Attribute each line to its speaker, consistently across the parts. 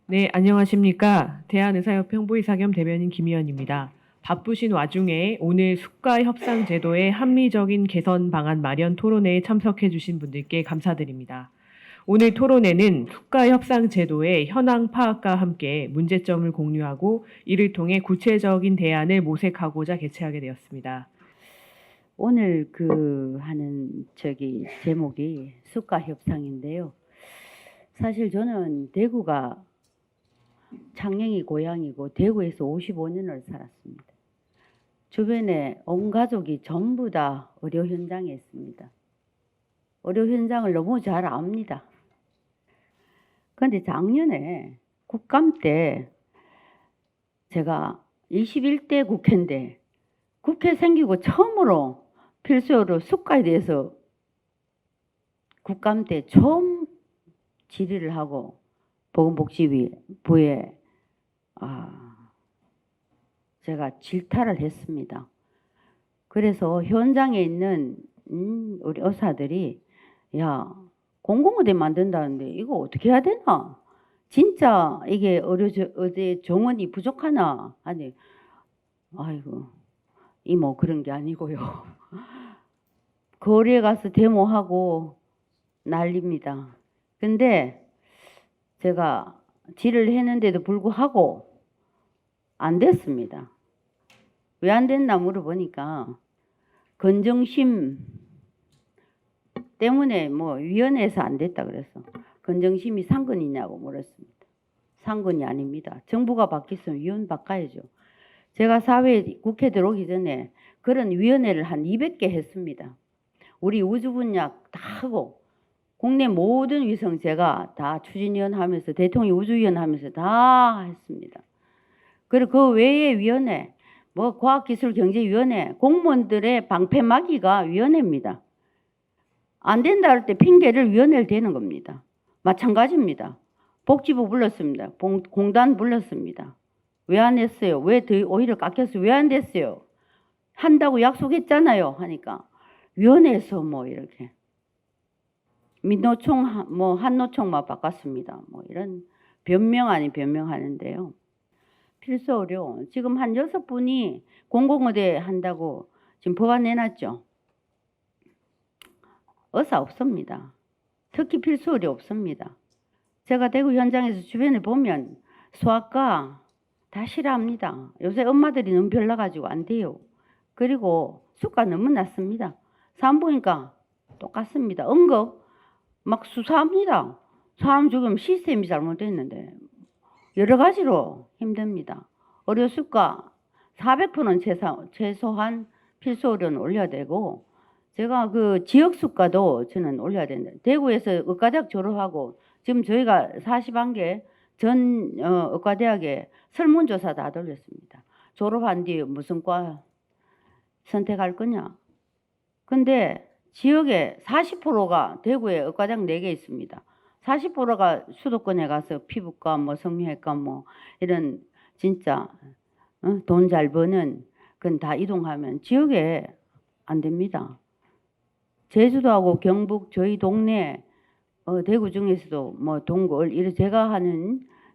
Speaker 1: 네, 안녕하십니까. 대한의사협회 홍보이사 겸 대변인 김희연입니다. 바쁘신 와중에 오늘 수가협상제도의 합리적인 개선 방안 마련 토론회에 참석해 주신 분들께 감사드립니다. 오늘 토론회는 수가협상제도의 현황 파악과 함께 문제점을 공유하고 이를 통해 구체적인 대안을 모색하고자 개최하게 되었습니다.
Speaker 2: 오늘 하는 제목이 수가 협상인데요. 사실 저는 대구가 창녕이 고향이고 대구에서 55년을 살았습니다. 주변에 온 가족이 전부 다 의료 현장에 있습니다. 의료 현장을 너무 잘 압니다. 그런데 작년에 국감 때 제가 21대 국회인데 국회 생기고 처음으로 필수로 수가에 대해서 국감 때 처음 질의를 하고 보건복지부에 제가 질타를 했습니다. 그래서 현장에 있는 우리 의사들이 야, 공공의대 만든다는데 이거 어떻게 해야 되나? 진짜 이게 의대 정원이 부족하나? 아니, 아이고, 이모 그런 게 아니고요. 거리에 가서 데모하고 난립니다. 근데 제가 질의를 했는데도 불구하고 안 됐습니다. 왜 안 됐나 물어보니까 건정심 때문에 위원회에서 안 됐다 그래서 건정심이 상근이냐고 물었습니다. 상근이 아닙니다. 정부가 바뀌었으면 위원 바꿔야죠. 제가 국회 들어오기 전에 그런 위원회를 한 200개 했습니다. 우리 우주 분야 다 하고 국내 모든 위성 제가 다 추진위원 하면서 대통령 우주위원 하면서 다 했습니다. 그리고 그 외에 위원회, 과학기술경제위원회, 공무원들의 방패막이가 위원회입니다. 안 된다 할 때 핑계를 위원회를 대는 겁니다. 마찬가지입니다. 복지부 불렀습니다. 공단 불렀습니다. 왜 안 했어요? 오히려 깎였어요? 왜 안 됐어요? 한다고 약속했잖아요. 하니까 위원회에서 이렇게 민노총 한노총만 바꿨습니다. 이런 변명 아닌 변명하는데요. 필수 의료 지금 한 6분이 공공의대 한다고 지금 법안 내놨죠. 의사 없습니다. 특히 필수 의료 없습니다. 제가 대구 현장에서 주변에 보면 소아과 다 싫어합니다. 요새 엄마들이 너무 별나가지고 안 돼요. 그리고 수가 너무 낮습니다. 산부인과 똑같습니다. 응급 막 수사합니다. 사람 죽으면 시스템이 잘못됐는데 여러 가지로 힘듭니다. 의료 수가 400%는 최소한 필수 의료는 올려야 되고 제가 지역 수가도 저는 올려야 된다. 대구에서 의과대학 졸업하고 지금 저희가 41개 전 의과대학에 설문조사 다 돌렸습니다. 졸업한 뒤에 무슨 과 선택할 거냐. 근데 지역에 40%가 대구에 의과대학 4개 있습니다. 40%가 수도권에 가서 피부과, 성형외과, 이런 진짜 돈 잘 버는 그건 다 이동하면 지역에 안 됩니다. 제주도하고 경북 저희 동네 대구 중에서도 동굴 이런 제가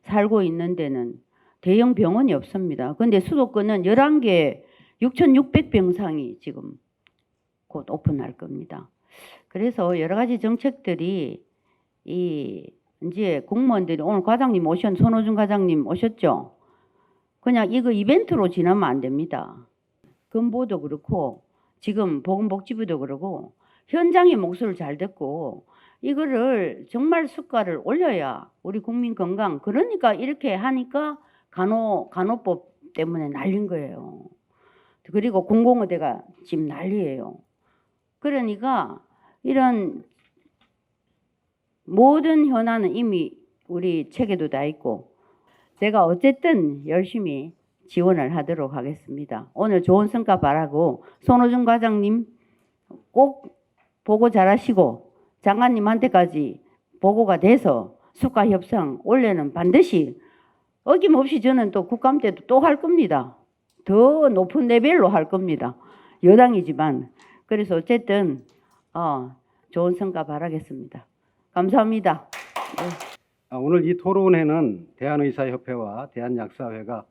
Speaker 2: 살고 있는 데는 대형 병원이 없습니다. 근데 수도권은 11개 6,600병상이 지금 곧 오픈할 겁니다. 그래서 여러 가지 정책들이 이제 공무원들이 오늘 과장님 손호준 과장님 오셨죠? 그냥 이거 이벤트로 지나면 안 됩니다. 건보도 그렇고 지금 보건복지부도 그러고 현장의 목소리를 잘 듣고 이거를 정말 수가를 올려야 우리 국민 건강 그러니까 이렇게 하니까 간호법 때문에 난린 거예요. 그리고 공공의대가 지금 난리예요. 그러니까 이런 모든 현안은 이미 우리 책에도 다 있고 제가 어쨌든 열심히 지원을 하도록 하겠습니다. 오늘 좋은 성과 바라고 손호준 과장님 꼭 보고 잘하시고 장관님한테까지 보고가 돼서 수가 협상 올해는 반드시 어김없이 저는 또 국감 때도 또 할 겁니다. 더 높은 레벨로 할 겁니다. 여당이지만 그래서 어쨌든 좋은 성과 바라겠습니다. 감사합니다. 네.
Speaker 3: 오늘 이 토론회는 대한의사협회와 대한약사회가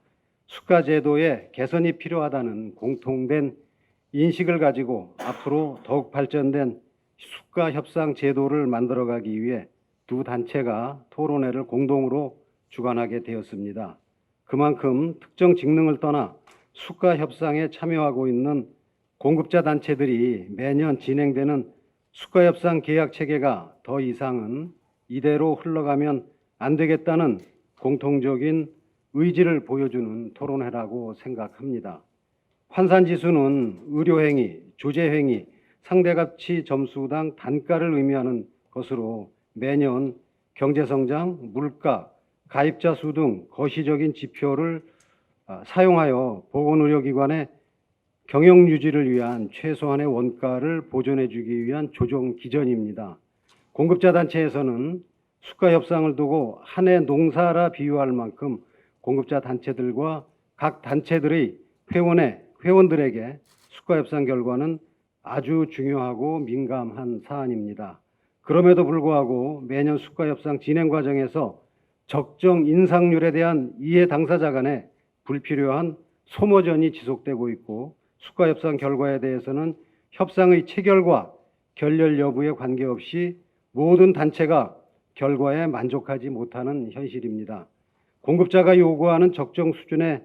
Speaker 3: 수가제도의 개선이 필요하다는 공통된 인식을 가지고 앞으로 더욱 발전된 수가협상 제도를 만들어가기 위해 두 단체가 토론회를 공동으로 주관하게 되었습니다. 그만큼 특정 직능을 떠나 수가협상에 참여하고 있는 공급자 단체들이 매년 진행되는 수가협상 계약 체계가 더 이상은 이대로 흘러가면 안 되겠다는 공통적인 의지를 보여주는 토론회라고 생각합니다. 환산지수는 의료행위, 조제행위, 상대가치 점수당 단가를 의미하는 것으로 매년 경제성장, 물가, 가입자 수 등 거시적인 지표를 사용하여 보건의료기관의 경영 유지를 위한 최소한의 원가를 보존해 주기 위한 조정 기전입니다. 공급자 단체에서는 수가 협상을 두고 한 해 농사라 비유할 만큼 공급자 단체들과 각 단체들의 회원들에게 수가 협상 결과는 아주 중요하고 민감한 사안입니다. 그럼에도 불구하고 매년 수가 협상 진행 과정에서 적정 인상률에 대한 이해 당사자 간의 불필요한 소모전이 지속되고 있고 수가 협상 결과에 대해서는 협상의 체결과 결렬 여부에 관계없이 모든 단체가 결과에 만족하지 못하는 현실입니다. 공급자가 요구하는 적정 수준의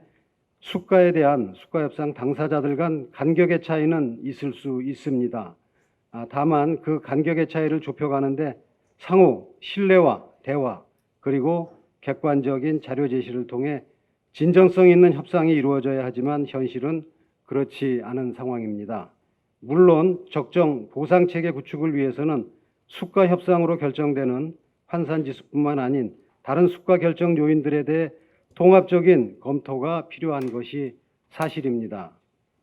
Speaker 3: 수가에 대한 수가협상 당사자들 간 간격의 차이는 있을 수 있습니다. 다만 그 간격의 차이를 좁혀가는데 상호 신뢰와 대화 그리고 객관적인 자료 제시를 통해 진정성 있는 협상이 이루어져야 하지만 현실은 그렇지 않은 상황입니다. 물론 적정 보상체계 구축을 위해서는 수가 협상으로 결정되는 환산지수뿐만 아닌 다른 수가 결정 요인들에 대해 통합적인 검토가 필요한 것이 사실입니다.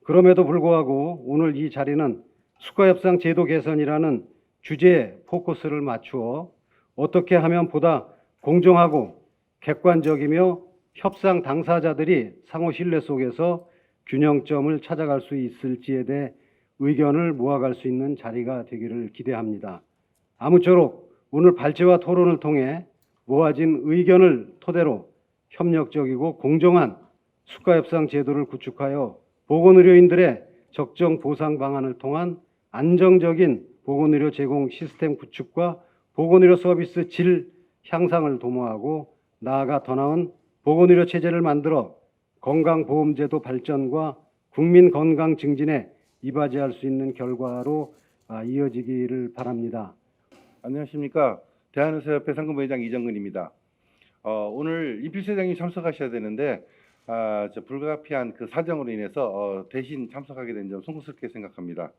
Speaker 3: 그럼에도 불구하고 오늘 이 자리는 수가협상 제도 개선이라는 주제에 포커스를 맞추어 어떻게 하면 보다 공정하고 객관적이며 협상 당사자들이 상호 신뢰 속에서 균형점을 찾아갈 수 있을지에 대해 의견을 모아갈 수 있는 자리가 되기를 기대합니다. 아무쪼록 오늘 발제와 토론을 통해 모아진 의견을 토대로 협력적이고 공정한 수가협상 제도를 구축하여 보건의료인들의 적정 보상 방안을 통한 안정적인 보건의료 제공 시스템 구축과 보건의료 서비스 질 향상을 도모하고 나아가 더 나은 보건의료 체제를 만들어 건강보험제도 발전과 국민 건강 증진에 이바지할 수 있는 결과로 이어지기를 바랍니다.
Speaker 4: 안녕하십니까. 대한의사협회 상근부회장 이정근입니다. 오늘 이필수 회장님 참석하셔야 되는데 불가피한 그 사정으로 인해서 대신 참석하게 된 점 송구스럽게 생각합니다.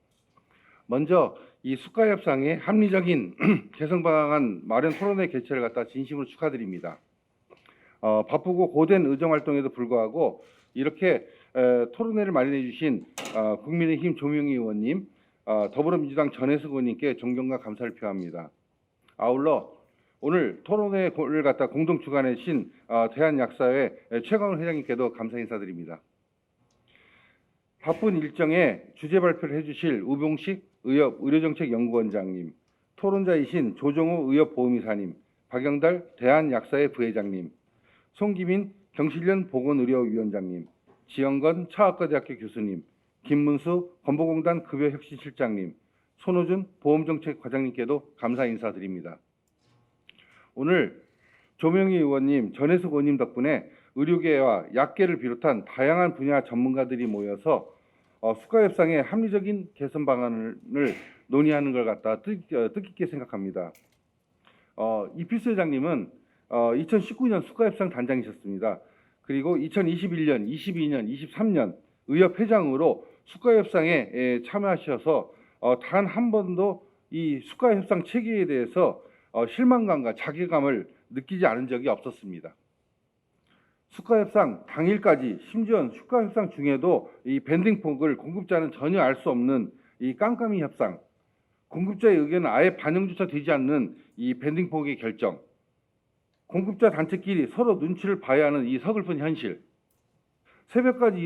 Speaker 4: 먼저 이 수가협상의 합리적인 개선 방안 마련 토론회 개최를 갖다 진심으로 축하드립니다. 바쁘고 고된 의정 활동에도 불구하고 이렇게 토론회를 마련해 주신 국민의힘 조명희 의원님, 더불어민주당 전혜숙 의원님께 존경과 감사를 표합니다. 아울러 오늘 토론회를 갖다 공동 주관해 주신 대한약사회 최광훈 회장님께도 감사 인사드립니다. 바쁜 일정에 주제 발표를 해주실 우병식 의료정책연구원장님, 토론자이신 조정우 의협보험이사님, 박영달 대한약사회 부회장님, 송기민 경실련 보건의료위원장님, 지영건 차학과대학교 교수님, 김문수 건보공단 급여혁신실장님, 손호준 보험정책과장님께도 감사 인사드립니다. 오늘 조명희 의원님, 전혜숙 의원님 덕분에 의료계와 약계를 비롯한 다양한 분야 전문가들이 모여서 수가협상의 합리적인 개선 방안을 논의하는 걸 갖다 뜻깊게 생각합니다. 이필수 회장님은 2019년 수가협상 단장이셨습니다. 그리고 2021년, 22년, 23년 의협회장으로 수가협상에 참여하셔서 단 한 번도 이 수가협상 체계에 대해서 실망감과 자괴감을 느끼지 않은 적이 없었습니다. 수가협상 당일까지 심지어 수가협상 중에도 이 밴딩폭을 공급자는 전혀 알 수 없는 이 깜깜이 협상, 공급자의 의견은 아예 반영조차 되지 않는 이 밴딩폭의 결정, 공급자 단체끼리 서로 눈치를 봐야 하는 이 서글픈 현실, 새벽까지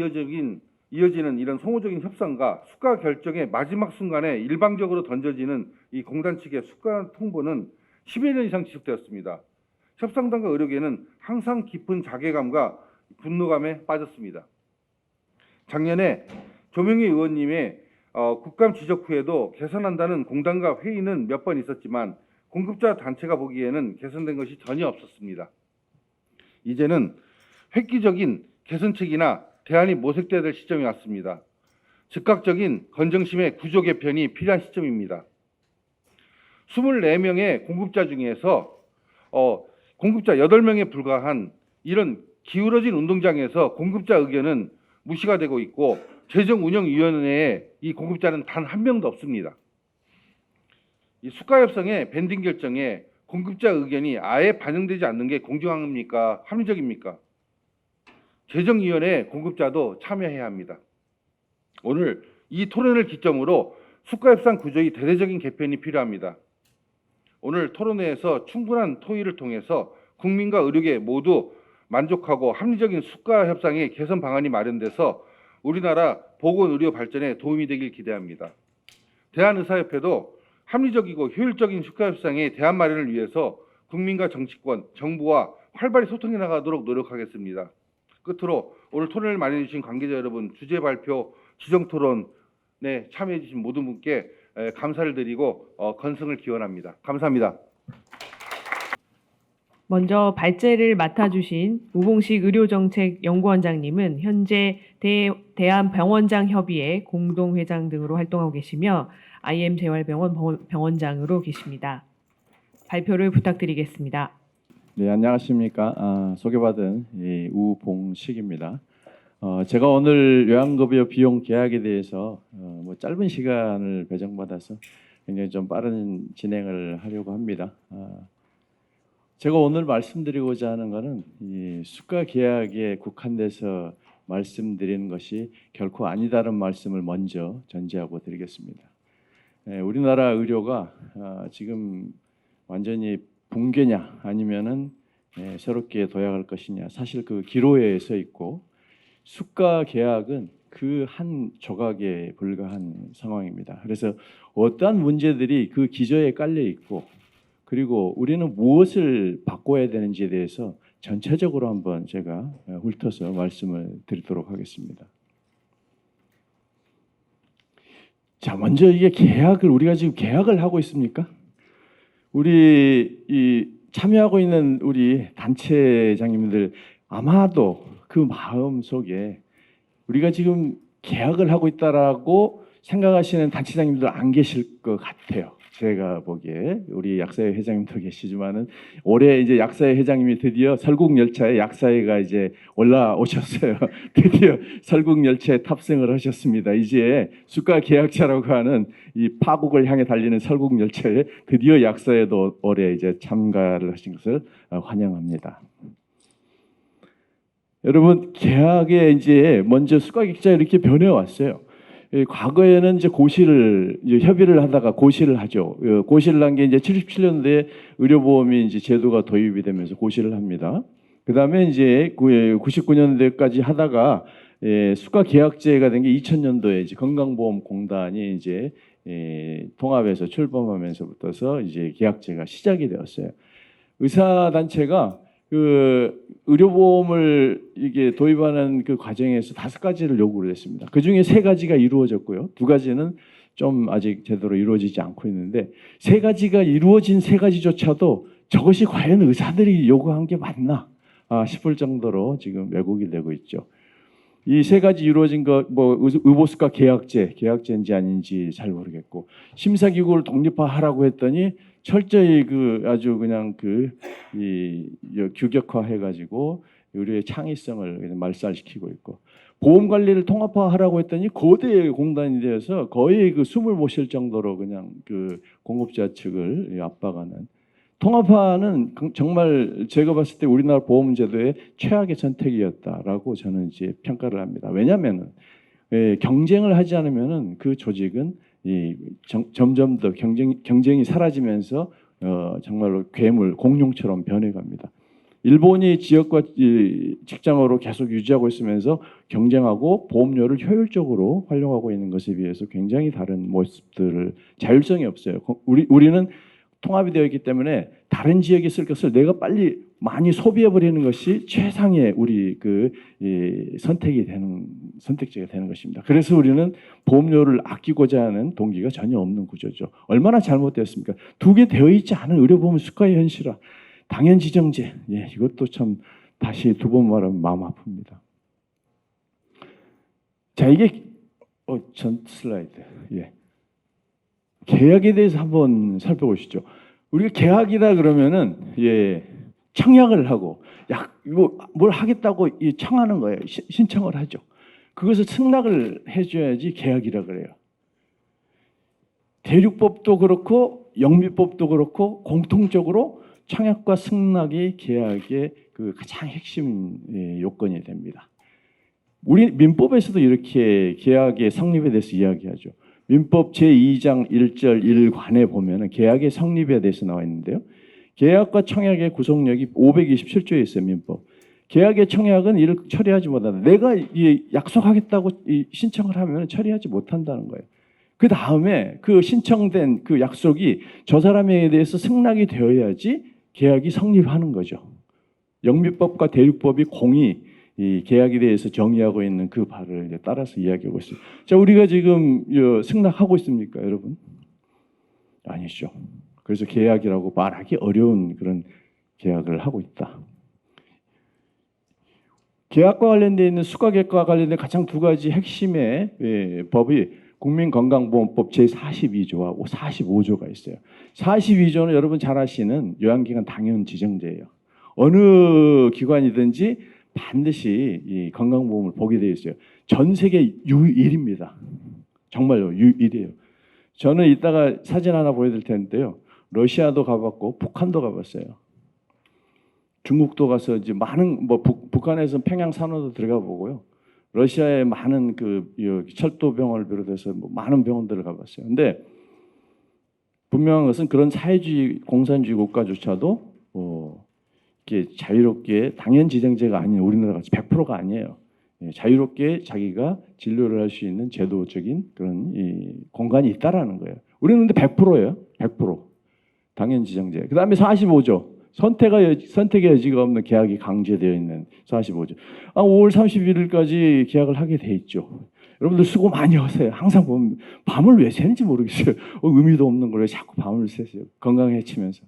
Speaker 4: 이어지는 이런 소모적인 협상과 수가 결정의 마지막 순간에 일방적으로 던져지는 이 공단 측의 수가 통보는 10여 년 이상 지속되었습니다. 협상단과 의료계는 항상 깊은 자괴감과 분노감에 빠졌습니다. 작년에 조명희 의원님의 국감 지적 후에도 개선한다는 공단과 회의는 몇 번 있었지만 공급자 단체가 보기에는 개선된 것이 전혀 없었습니다. 이제는 획기적인 개선책이나 대안이 모색돼야 될 시점이 왔습니다. 즉각적인 건정심의 구조 개편이 필요한 시점입니다. 24명의 공급자 중에서 공급자 8명에 불과한 이런 기울어진 운동장에서 공급자 의견은 무시가 되고 있고 재정운영위원회에 이 공급자는 단 한 명도 없습니다. 이 수가협상의 밴딩 결정에 공급자 의견이 아예 반영되지 않는 게 공정합니까? 합리적입니까? 재정위원회 공급자도 참여해야 합니다. 오늘 이 토론을 기점으로 수가협상 구조의 대대적인 개편이 필요합니다. 오늘 토론회에서 충분한 토의를 통해서 국민과 의료계 모두 만족하고 합리적인 수가협상의 개선 방안이 마련돼서 우리나라 보건의료 발전에 도움이 되길 기대합니다. 대한의사협회도 합리적이고 효율적인 수가협상의 대안 마련을 위해서 국민과 정치권, 정부와 활발히 소통해 나가도록 노력하겠습니다. 끝으로 오늘 토론을 마련해 주신 관계자 여러분, 주제 발표, 지정 토론에 참여해 주신 모든 분께 감사를 드리고 건승을 기원합니다. 감사합니다.
Speaker 1: 먼저 발제를 맡아주신 우봉식 의료정책연구원장님은 현재 대한병원장협의회 공동회장 등으로 활동하고 계시며 IM재활병원 병원장으로 계십니다. 발표를 부탁드리겠습니다.
Speaker 5: 네, 안녕하십니까. 소개받은 우봉식입니다. 제가 오늘 요양급여 비용 계약에 대해서 짧은 시간을 배정받아서 굉장히 좀 빠른 진행을 하려고 합니다. 제가 오늘 말씀드리고자 하는 것은 이 수가 계약에 국한돼서 말씀드리는 것이 결코 아니다라는 말씀을 먼저 전제하고 드리겠습니다. 우리나라 의료가 지금 완전히 붕괴냐 아니면은 새롭게 도약할 것이냐, 사실 그 기로에 서 있고 수가 계약은 그 한 조각에 불과한 상황입니다. 그래서 어떠한 문제들이 그 기저에 깔려 있고, 그리고 우리는 무엇을 바꿔야 되는지에 대해서 전체적으로 한번 제가 훑어서 말씀을 드리도록 하겠습니다. 자, 먼저 이게 계약을, 우리가 지금 계약을 하고 있습니까? 우리 이 참여하고 있는 우리 단체장님들 아마도 그 마음 속에 우리가 지금 계약을 하고 있다라고 생각하시는 단체장님들 안 계실 것 같아요. 제가 보기에 우리 약사회 회장님도 계시지만은 올해 이제 약사회 회장님이 드디어 설국열차에 약사회가 이제 올라오셨어요. 드디어 설국열차에 탑승을 하셨습니다. 이제 수가 계약자라고 하는 이 파국을 향해 달리는 설국열차에 드디어 약사회도 올해 이제 참가를 하신 것을 환영합니다. 여러분, 계약에 이제 먼저 수가 계약자 이렇게 변해 왔어요. 과거에는 이제 고시를 이제 협의를 하다가 고시를 하죠. 고시를 한 게 이제 77년도에 의료보험이 이제 제도가 도입이 되면서 고시를 합니다. 그 다음에 이제 99년도까지 하다가 수가 계약제가 된 게 2000년도에 이제 건강보험공단이 이제 통합해서 출범하면서부터서 이제 계약제가 시작이 되었어요. 의사단체가 그 의료보험을 이게 도입하는 그 과정에서 5가지를 요구를 했습니다. 그 중에 3가지가 이루어졌고요. 2가지는 좀 아직 제대로 이루어지지 않고 있는데 3가지가 이루어진 3가지조차도 저것이 과연 의사들이 요구한 게 맞나 싶을 정도로 지금 왜곡이 되고 있죠. 이 3가지 이루어진 것, 의보수가 계약제인지 아닌지 잘 모르겠고, 심사기구를 독립화하라고 했더니 철저히 아주 그냥 규격화해가지고 의료의 창의성을 말살시키고 있고, 보험 관리를 통합화하라고 했더니 거대 공단이 되어서 거의 숨을 못 쉴 정도로 그냥 공급자 측을 압박하는. 통합화는 정말 제가 봤을 때 우리나라 보험제도의 최악의 선택이었다라고 저는 이제 평가를 합니다. 왜냐하면 경쟁을 하지 않으면은 그 조직은 점점 더 경쟁이 사라지면서 정말로 괴물, 공룡처럼 변해갑니다. 일본이 지역과 직장으로 계속 유지하고 있으면서 경쟁하고 보험료를 효율적으로 활용하고 있는 것에 비해서 굉장히 다른 모습들을, 자율성이 없어요. 우리는 통합이 되어 있기 때문에 다른 지역에 쓸 것을 내가 빨리 많이 소비해 버리는 것이 최상의 우리 선택지가 되는 것입니다. 그래서 우리는 보험료를 아끼고자 하는 동기가 전혀 없는 구조죠. 얼마나 잘못되었습니까? 두 개 되어 있지 않은 의료보험 수가의 현실화, 당연지정제, 이것도 참 다시 두 번 말하면 마음 아픕니다. 자, 이게 전 슬라이드. 계약에 대해서 한번 살펴보시죠. 우리가 계약이라 그러면은 청약을 하고 뭘 하겠다고 청하는 거예요. 신청을 하죠. 그것을 승낙을 해줘야지 계약이라 그래요. 대륙법도 그렇고 영미법도 그렇고 공통적으로 청약과 승낙이 계약의 그 가장 핵심 요건이 됩니다. 우리 민법에서도 이렇게 계약의 성립에 대해서 이야기하죠. 민법 제2장 1절 1관에 보면은 계약의 성립에 대해서 나와 있는데요. 계약과 청약의 구속력이 527조에 있어요. 민법. 계약의 청약은 이를 처리하지 못한다. 내가 약속하겠다고 신청을 하면 처리하지 못한다는 거예요. 그 다음에 그 신청된 그 약속이 저 사람에 대해서 승낙이 되어야지 계약이 성립하는 거죠. 영미법과 대륙법이 공히 이 계약에 대해서 정의하고 있는 그 바를 이제 따라서 이야기하고 있어요. 자, 우리가 지금 승낙하고 있습니까, 여러분? 아니죠. 그래서 계약이라고 말하기 어려운 그런 계약을 하고 있다. 계약과 관련되어 있는 수가계약과 관련된 가장 두 가지 핵심의 법이 국민건강보험법 제42조와 45조가 있어요. 42조는 여러분 잘 아시는 요양기관 당연지정제예요. 어느 기관이든지 반드시 이 건강보험을 보게 되어 있어요. 전 세계 유일입니다. 정말로 유일이에요. 저는 이따가 사진 하나 보여드릴 텐데요. 러시아도 가봤고 북한도 가봤어요. 중국도 가서 이제 많은 북한에서 평양 산호도 들어가 보고요. 러시아의 많은 철도병원을 비롯해서 많은 병원들을 가봤어요. 근데 분명한 것은 그런 사회주의 공산주의 국가조차도 이렇게 자유롭게 당연지정제가 아닌 우리나라 같이 100%가 아니에요. 자유롭게 자기가 진료를 할 수 있는 제도적인 그런 공간이 있다라는 거예요. 우리는 근데 100%예요. 100%. 당연지정제. 그다음에 45조. 선택의 여지가 없는 계약이 강제되어 있는 45조. 5월 31일까지 계약을 하게 돼 있죠. 여러분들 수고 많이 하세요. 항상 보면 밤을 왜 새는지 모르겠어요. 의미도 없는 걸 왜 자꾸 밤을 새세요. 건강 해치면서.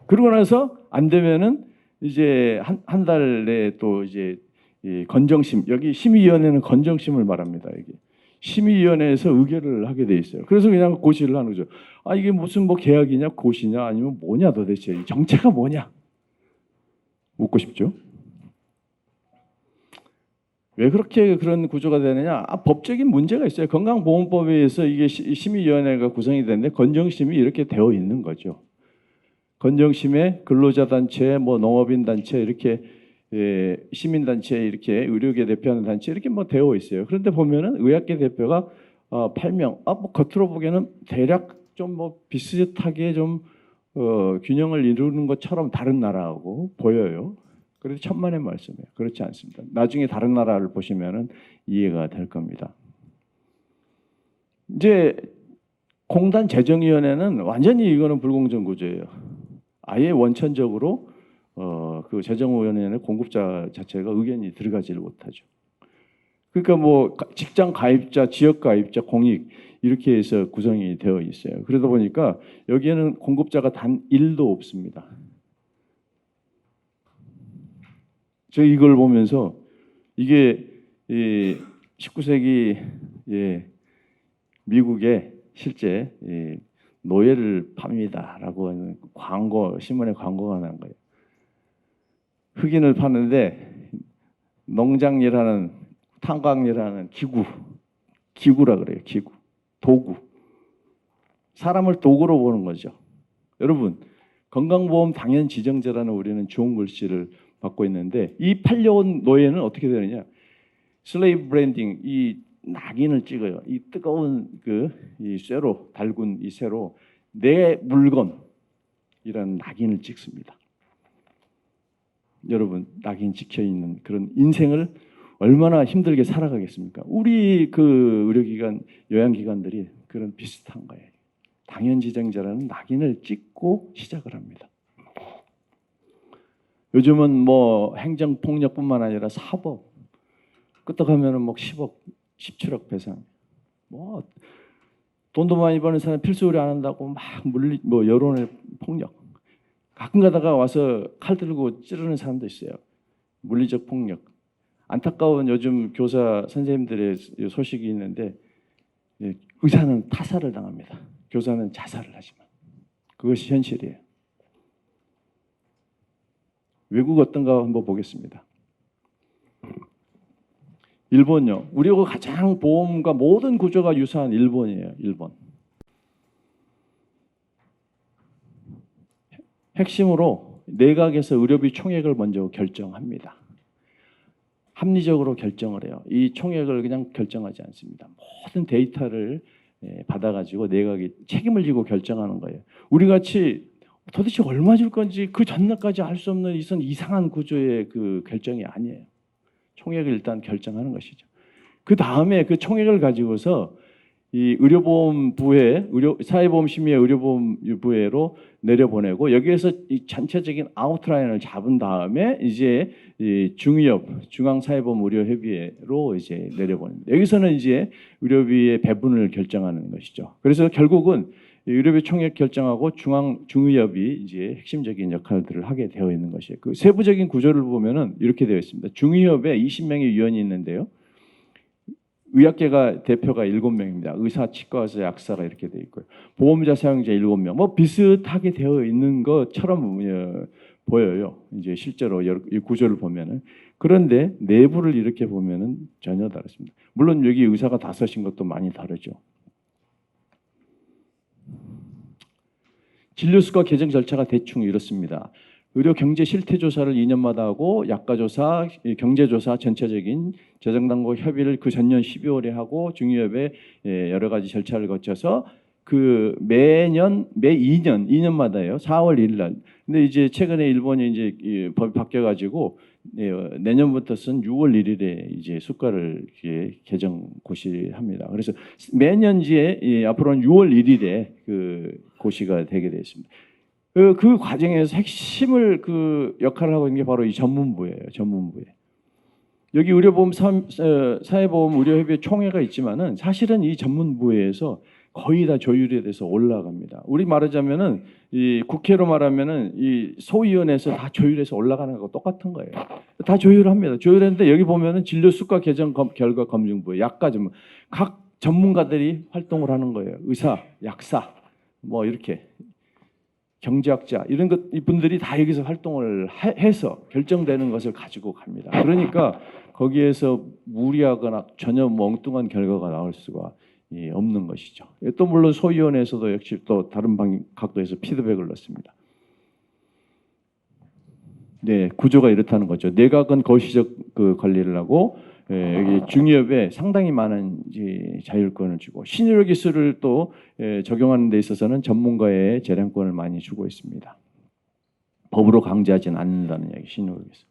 Speaker 5: 그러고 나서 안 되면은 이제 한 달에 또 이제 이 건정심, 여기 심의위원회는 건정심을 말합니다. 여기 심의위원회에서 의결을 하게 돼 있어요. 그래서 그냥 고시를 하는 거죠. 이게 무슨 계약이냐, 고시냐, 아니면 뭐냐 도대체 이 정체가 뭐냐? 묻고 싶죠. 왜 그렇게 그런 구조가 되느냐? 법적인 문제가 있어요. 건강보험법에 의해서 이게 심의위원회가 구성이 되는데 건정심이 이렇게 되어 있는 거죠. 건정심에 근로자단체, 농업인단체 이렇게 시민단체 이렇게 의료계 대표하는 단체 이렇게 되어 있어요. 그런데 보면은 의학계 대표가 8명. 겉으로 보기에는 대략 좀 비슷하게 좀 균형을 이루는 것처럼 다른 나라하고 보여요. 그래도 천만의 말씀이에요. 그렇지 않습니다. 나중에 다른 나라를 보시면은 이해가 될 겁니다. 이제 공단 재정위원회는 완전히 이거는 불공정 구조예요. 아예 원천적으로 그 재정위원회는 공급자 자체가 의견이 들어가지를 못하죠. 그러니까 직장 가입자, 지역 가입자, 공익 이렇게 해서 구성이 되어 있어요. 그러다 보니까 여기에는 공급자가 단 1도 없습니다. 저 이걸 보면서 이게 19세기 미국의 실제 노예를 팝니다라고 하는 신문에 광고가 난 거예요. 흑인을 파는데 농장일하는 탄광일하는 기구라 그래요. 기구, 도구. 사람을 도구로 보는 거죠. 여러분, 건강보험 당연지정제라는 우리는 좋은 글씨를 받고 있는데 이 팔려온 노예는 어떻게 되느냐? 슬레이브 브랜딩, 이 낙인을 찍어요. 이 뜨거운 이 쇠로 달군 이 쇠로 내 물건이라는 낙인을 찍습니다. 여러분, 낙인 찍혀 있는 그런 인생을 얼마나 힘들게 살아가겠습니까? 우리 의료기관, 요양기관들이 그런 비슷한 거예요. 당연지정제라는 낙인을 찍고 시작을 합니다. 요즘은 뭐 행정폭력뿐만 아니라 사법 끄떡하면은 뭐 10억, 17억 배상. 뭐 돈도 많이 버는 사람 필수 의료 안 한다고 막 뭐 여론의 폭력. 가끔 가다가 와서 칼 들고 찌르는 사람도 있어요. 물리적 폭력. 안타까운 요즘 교사 선생님들의 소식이 있는데 의사는 타살을 당합니다. 교사는 자살을 하지만 그것이 현실이에요. 외국 어떤가 한번 보겠습니다. 일본요. 우리하고 가장 보험과 모든 구조가 유사한 일본이에요. 일본. 핵심으로 내각에서 의료비 총액을 먼저 결정합니다. 합리적으로 결정을 해요. 이 총액을 그냥 결정하지 않습니다. 모든 데이터를 받아가지고 내각이 책임을 지고 결정하는 거예요. 우리 같이 도대체 얼마 줄 건지 그 전날까지 알 수 없는 이상한 구조의 그 결정이 아니에요. 총액을 일단 결정하는 것이죠. 그 다음에 그 총액을 가지고서 이 의료보험부에 사회보험심의회 의료보험부에로 내려보내고 여기에서 이 전체적인 아웃라인을 잡은 다음에 이제 이 중앙사회보험의료협의회로 이제 내려보냅니다. 여기서는 이제 의료비의 배분을 결정하는 것이죠. 그래서 결국은 의료비 총액 결정하고 중의협이 이제 핵심적인 역할들을 하게 되어 있는 것이에요. 그 세부적인 구조를 보면은 이렇게 되어 있습니다. 중의협에 20명의 위원이 있는데요. 의학계가 대표가 7명입니다. 의사, 치과의사, 약사가 이렇게 되어 있고요. 보험자, 사용자 7명. 뭐 비슷하게 되어 있는 것처럼 보여요. 이제 실제로 이 구조를 보면은. 그런데 내부를 이렇게 보면은 전혀 다르습니다. 물론 여기 의사가 5인 것도 많이 다르죠. 진료수가 개정 절차가 대충 이렇습니다. 의료 경제 실태 조사를 2년마다 하고 약가 조사, 경제 조사 전체적인 재정당국 협의를 그 전년 12월에 하고 중의협의 여러 가지 절차를 거쳐서 그 매 2년마다요. 4월 1일 날. 근데 이제 최근에 일본이 이제 법이 바뀌어 가지고 내년부터 쓴 6월 1일에 이제 수가를 개정 고시합니다. 그래서 매년 이제 앞으로는 6월 1일에 그 고시가 되게 되어 있습니다. 그 과정에서 핵심을 그 역할을 하고 있는 게 바로 이 전문부예요. 전문부에. 여기 의료보험 사회보험 의료협의회 총회가 있지만은 사실은 이 전문부에서 거의 다 조율에 대해서 올라갑니다. 우리 말하자면은 이 국회로 말하면은 이 소위원회에서 다 조율해서 올라가는 거하고 똑같은 거예요. 다 조율합니다. 조율했는데 여기 보면은 진료 수가 개정 결과 검증부에 약가 전문 각 전문가들이 활동을 하는 거예요. 의사, 약사 뭐 이렇게 경제학자 이런 분들이 다 여기서 활동을 해서 결정되는 것을 가지고 갑니다. 그러니까 거기에서 무리하거나 전혀 엉뚱한 결과가 나올 수가 없는 것이죠. 또 물론 소위원회에서도 역시 또 다른 각도에서 피드백을 넣습니다. 네, 구조가 이렇다는 거죠. 내각은 거시적 그 관리를 하고 여기 중의협에 상당히 많은 자율권을 주고 신의료 기술을 또 적용하는 데 있어서는 전문가의 재량권을 많이 주고 있습니다. 법으로 강제하지는 않는다는 얘기. 신의료 기술.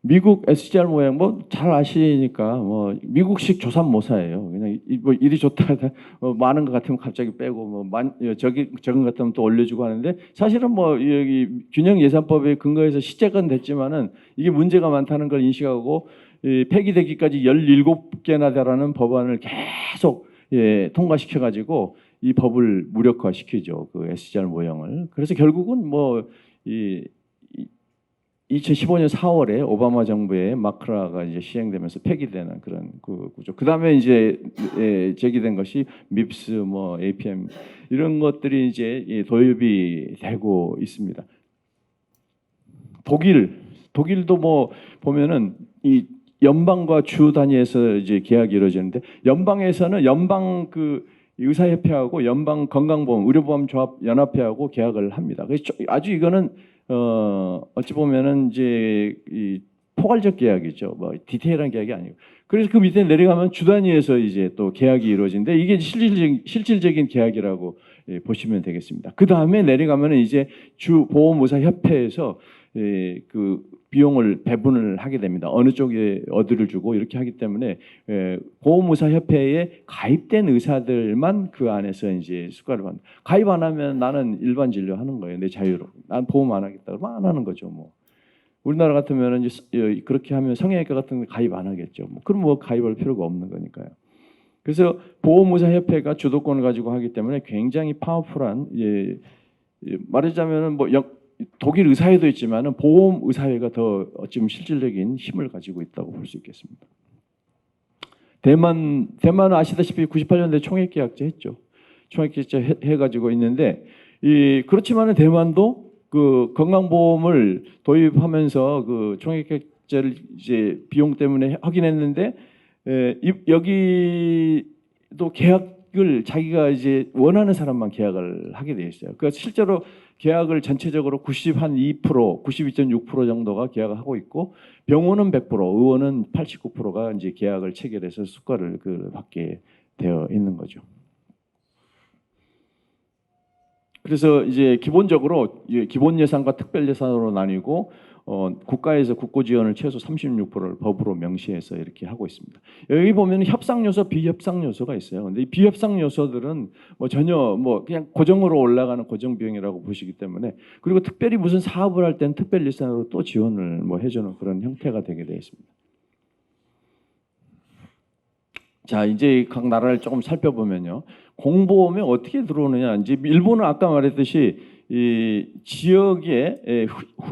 Speaker 5: 미국 SGR 모양 뭐 잘 아시니까 뭐 미국식 조삼모사예요. 그냥 뭐 일이 좋다 많은 것 같으면 갑자기 빼고 뭐 적은 것 같으면 또 올려주고 하는데 사실은 뭐 여기 균형 예산법에 근거해서 시제건 됐지만은 이게 문제가 많다는 걸 인식하고 폐기되기까지 17개나 되라는 법안을 계속 통과시켜 가지고 이 법을 무력화시키죠. 그 SGR 모형을. 그래서 결국은 뭐 2015년 4월에 오바마 정부의 마크라가 이제 시행되면서 폐기되는 그런 그 구조. 그 다음에 이제 제기된 것이 밉스, 뭐 APM 이런 것들이 이제 도입이 되고 있습니다. 독일도 뭐 보면은 이 연방과 주 단위에서 이제 계약이 이루어지는데 연방에서는 연방 그 의사협회하고 연방 건강보험 의료보험 조합 연합회하고 계약을 합니다. 그래서 아주 이거는 어찌 보면은 이제 이 포괄적 계약이죠. 뭐 디테일한 계약이 아니고. 그래서 그 밑에 내려가면 주 단위에서 이제 또 계약이 이루어지는데 이게 실질적인 계약이라고 보시면 되겠습니다. 그 다음에 내려가면은 이제 주 보험의사 협회에서 그 비용을 배분을 하게 됩니다. 어느 쪽에 어디를 주고 이렇게 하기 때문에 보험의사협회에 가입된 의사들만 그 안에서 이제 수가를 받는. 가입 안 하면 나는 일반 진료 하는 거예요. 내 자유로. 난 보험 안 하겠다. 그러면 안 하는 거죠. 뭐 우리나라 같으면 이제 그렇게 하면 성형외과 같은 데 가입 안 하겠죠. 뭐 그럼 뭐 가입할 필요가 없는 거니까요. 그래서 보험의사협회가 주도권을 가지고 하기 때문에 굉장히 파워풀한 말하자면은 뭐 독일 의사회도 있지만은 보험의사회가 더 지금 실질적인 힘을 가지고 있다고 볼 수 있겠습니다. 대만은 아시다시피 98년대 총액계약제 했죠. 총액계약제 해가지고 있는데 그렇지만은 대만도 그 건강보험을 도입하면서 그 총액계약제를 이제 비용 때문에 하긴 했는데 여기도 계약을 자기가 이제 원하는 사람만 계약을 하게 돼 있어요. 그러니까 실제로 계약을 전체적으로 92.6% 정도가 계약을 하고 있고 병원은 100%, 의원은 89%가 이제 계약을 체결해서 수가를 받게 되어 있는 거죠. 그래서 이제 기본적으로 기본 예산과 특별 예산으로 나뉘고 국가에서 국고 지원을 최소 36%를 법으로 명시해서 이렇게 하고 있습니다. 여기 보면 협상 요소, 비협상 요소가 있어요. 근데 이 비협상 요소들은 뭐 전혀 뭐 그냥 고정으로 올라가는 고정 비용이라고 보시기 때문에 그리고 특별히 무슨 사업을 할 때는 특별 예산으로 또 지원을 뭐 해주는 그런 형태가 되게 되어 있습니다. 자, 이제 각 나라를 조금 살펴보면요. 공보험에 어떻게 들어오느냐. 이제 일본은 아까 말했듯이 이 지역에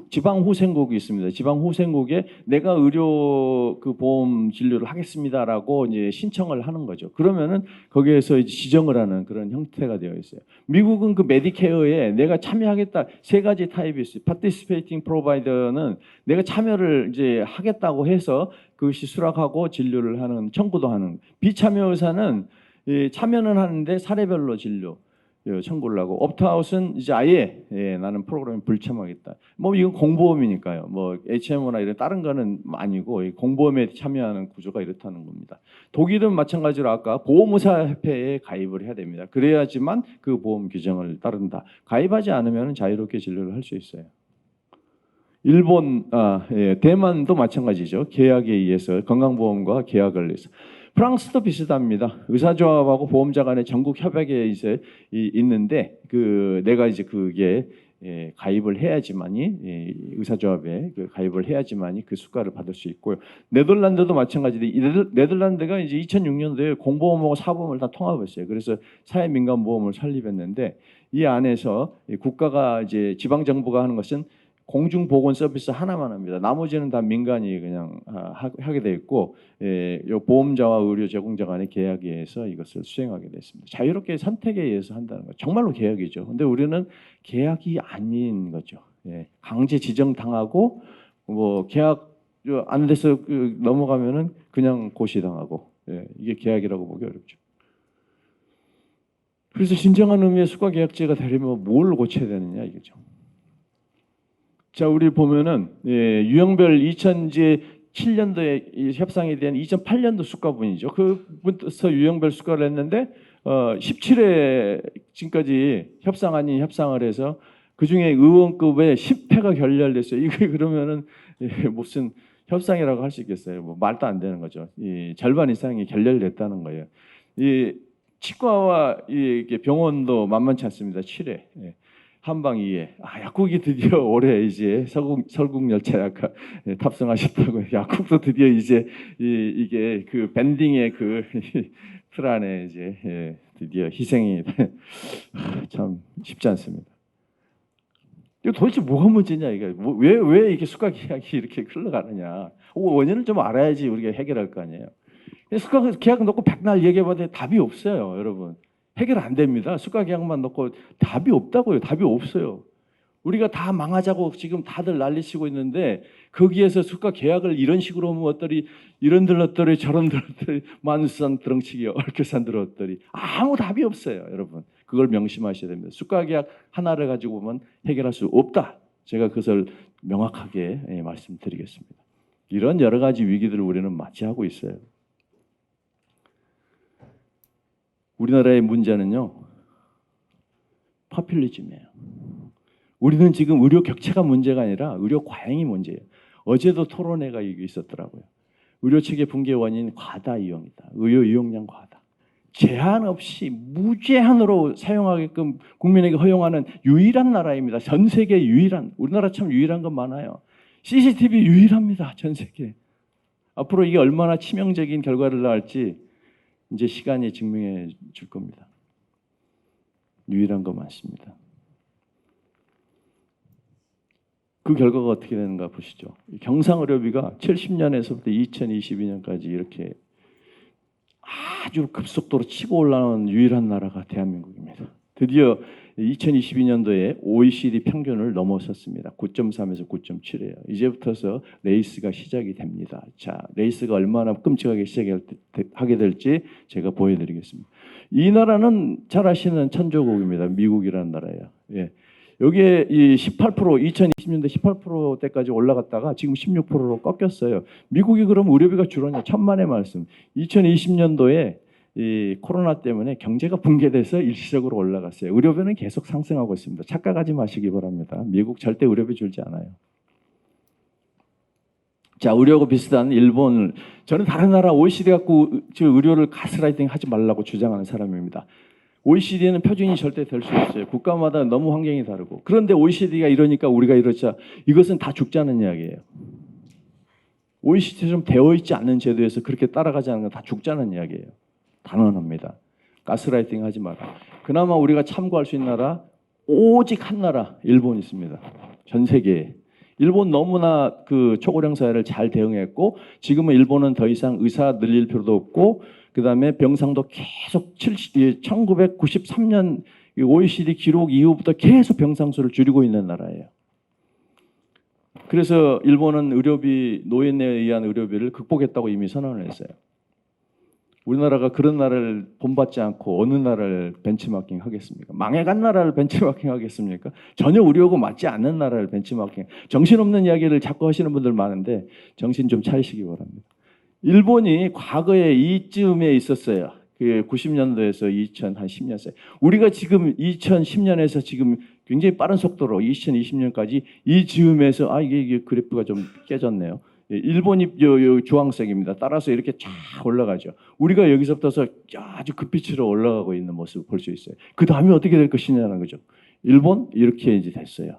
Speaker 5: 지방 후생국이 있습니다. 지방 후생국에 내가 의료 그 보험 진료를 하겠습니다라고 이제 신청을 하는 거죠. 그러면은 거기에서 이제 지정을 하는 그런 형태가 되어 있어요. 미국은 그 메디케어에 내가 참여하겠다 세 가지 타입이 있어요. Participating Provider는 내가 참여를 이제 하겠다고 해서 그것이 수락하고 진료를 하는 청구도 하는. 비참여 의사는 참여는 하는데 사례별로 진료 청구를 하고 옵트아웃은 이제 아예 나는 프로그램에 불참하겠다. 뭐 이건 공보험이니까요. 뭐 HMO나 이런 다른 거는 아니고 공보험에 참여하는 구조가 이렇다는 겁니다. 독일은 마찬가지로 아까 보험의사협회에 가입을 해야 됩니다. 그래야지만 그 보험 규정을 따른다. 가입하지 않으면 자유롭게 진료를 할 수 있어요. 일본, 대만도 마찬가지죠. 계약에 의해서 건강보험과 계약을 해서. 프랑스도 비슷합니다. 의사조합하고 보험자 간의 전국 협약에 이제 있는데 내가 이제 그게 가입을 해야지만이 의사조합에 가입을 해야지만이 그 수가를 받을 수 있고요. 네덜란드도 마찬가지인데 네덜란드가 이제 2006년도에 공보험하고 사보험을 다 통합했어요. 그래서 사회민간보험을 설립했는데 이 안에서 국가가 이제 지방 정부가 하는 것은 공중보건 서비스 하나만 합니다. 나머지는 다 민간이 그냥 하게 돼 있고 보험자와 의료 제공자 간의 계약에 의해서 이것을 수행하게 됐습니다. 자유롭게 선택에 의해서 한다는 거 정말로 계약이죠. 근데 우리는 계약이 아닌 거죠. 강제 지정 당하고 뭐 계약 안 돼서 넘어가면은 그냥 고시당하고 이게 계약이라고 보기 어렵죠. 그래서 진정한 의미의 수가계약제가 되려면 뭘 고쳐야 되느냐 이거죠. 자, 우리 보면은 유형별 2007년도에 협상에 대한 2008년도 수가분이죠. 그부터 유형별 수가를 했는데 17회 지금까지 협상 아닌 협상을 해서 그 중에 의원급의 10회가 결렬됐어요. 이게 그러면은 무슨 협상이라고 할 수 있겠어요? 뭐 말도 안 되는 거죠. 이 절반 이상이 결렬됐다는 거예요. 이 치과와 이게 병원도 만만치 않습니다. 7회. 한방 2회. 약국이 드디어 올해 이제 설국 열차 아까 탑승하셨다고. 약국도 드디어 이제 이게 그 밴딩의 그 틀 안에 이제 드디어 희생이 참 쉽지 않습니다. 이거 도대체 뭐가 문제냐 이게 왜 이게 수가 계약이 이렇게 흘러가느냐. 원인을 좀 알아야지 우리가 해결할 거 아니에요. 수가 계약 놓고 백날 얘기해봐도 답이 없어요, 여러분. 해결 안 됩니다. 수가 계약만 놓고 답이 없다고요. 답이 없어요. 우리가 다 망하자고 지금 다들 난리치고 있는데 거기에서 수가 계약을 이런 식으로 하면 어떠리 이런 들었더리 저런 들었더리 만수산 드렁치기 얽혀산 들었더리 아무 답이 없어요, 여러분. 그걸 명심하셔야 됩니다. 수가 계약 하나를 가지고 보면 해결할 수 없다. 제가 그것을 명확하게 말씀드리겠습니다. 이런 여러 가지 위기들을 우리는 맞이하고 있어요. 우리나라의 문제는요, 파퓰리즘이에요. 우리는 지금 의료 격차가 문제가 아니라 의료 과잉이 문제예요. 어제도 토론회가 이게 있었더라고요. 의료 체계 붕괴 원인 과다 이용이다. 의료 이용량 과다. 제한 없이 무제한으로 사용하게끔 국민에게 허용하는 유일한 나라입니다. 전 세계 유일한. 우리나라 참 유일한 건 많아요. CCTV 유일합니다. 전 세계. 앞으로 이게 얼마나 치명적인 결과를 낳을지 이제 시간이 증명해 줄 겁니다. 유일한 거 많습니다. 그 결과가 어떻게 되는가 보시죠. 경상의료비가 70년에서부터 2022년까지 이렇게 아주 급속도로 치고 올라오는 유일한 나라가 대한민국입니다. 드디어 2022년도에 OECD 평균을 넘어섰습니다. 9.3에서 9.7이에요. 이제부터서 레이스가 시작이 됩니다. 자, 레이스가 얼마나 끔찍하게 시작하게 될지 제가 보여드리겠습니다. 이 나라는 잘 아시는 천조국입니다. 미국이라는 나라예요. 예. 여기에 이 18% 2020년대 18%대까지 올라갔다가 지금 16%로 꺾였어요. 미국이 그럼 의료비가 줄었냐? 천만의 말씀. 2020년도에 이 코로나 때문에 경제가 붕괴돼서 일시적으로 올라갔어요. 의료비는 계속 상승하고 있습니다. 착각하지 마시기 바랍니다. 미국 절대 의료비 줄지 않아요. 자, 의료하고 비슷한 일본. 저는 다른 나라 OECD 갖고 의료를 가스라이팅 하지 말라고 주장하는 사람입니다. OECD는 표준이 절대 될 수 없어요. 국가마다 너무 환경이 다르고. 그런데 OECD가 이러니까 우리가 이러자 이것은 다 죽자는 이야기예요. OECD처럼 되어 있지 않는 제도에서 그렇게 따라가지 않는 건 다 죽자는 이야기예요. 단언합니다. 가스라이팅 하지 마라. 그나마 우리가 참고할 수 있는 나라 오직 한 나라 일본 있습니다. 전 세계에. 일본 너무나 그 초고령 사회를 잘 대응했고 지금은 일본은 더 이상 의사 늘릴 필요도 없고 그다음에 병상도 계속 1993년 OECD 기록 이후부터 계속 병상수를 줄이고 있는 나라예요. 그래서 일본은 의료비 노인에 의한 의료비를 극복했다고 이미 선언을 했어요. 우리나라가 그런 나라를 본받지 않고 어느 나라를 벤치마킹 하겠습니까? 망해간 나라를 벤치마킹 하겠습니까? 전혀 우리하고 맞지 않는 나라를 벤치마킹. 정신없는 이야기를 자꾸 하시는 분들 많은데 정신 좀 차리시기 바랍니다. 일본이 과거에 이쯤에 있었어요. 그 90년도에서 2010년 사이. 우리가 지금 2010년에서 지금 굉장히 빠른 속도로 2020년까지 이 즈음에서 이게 그래프가 좀 깨졌네요. 일본이 주황색입니다. 따라서 이렇게 쫙 올라가죠. 우리가 여기서부터 아주 급빛으로 올라가고 있는 모습을 볼 수 있어요. 그 다음에 어떻게 될 것이냐는 거죠. 일본 이렇게 이제 됐어요.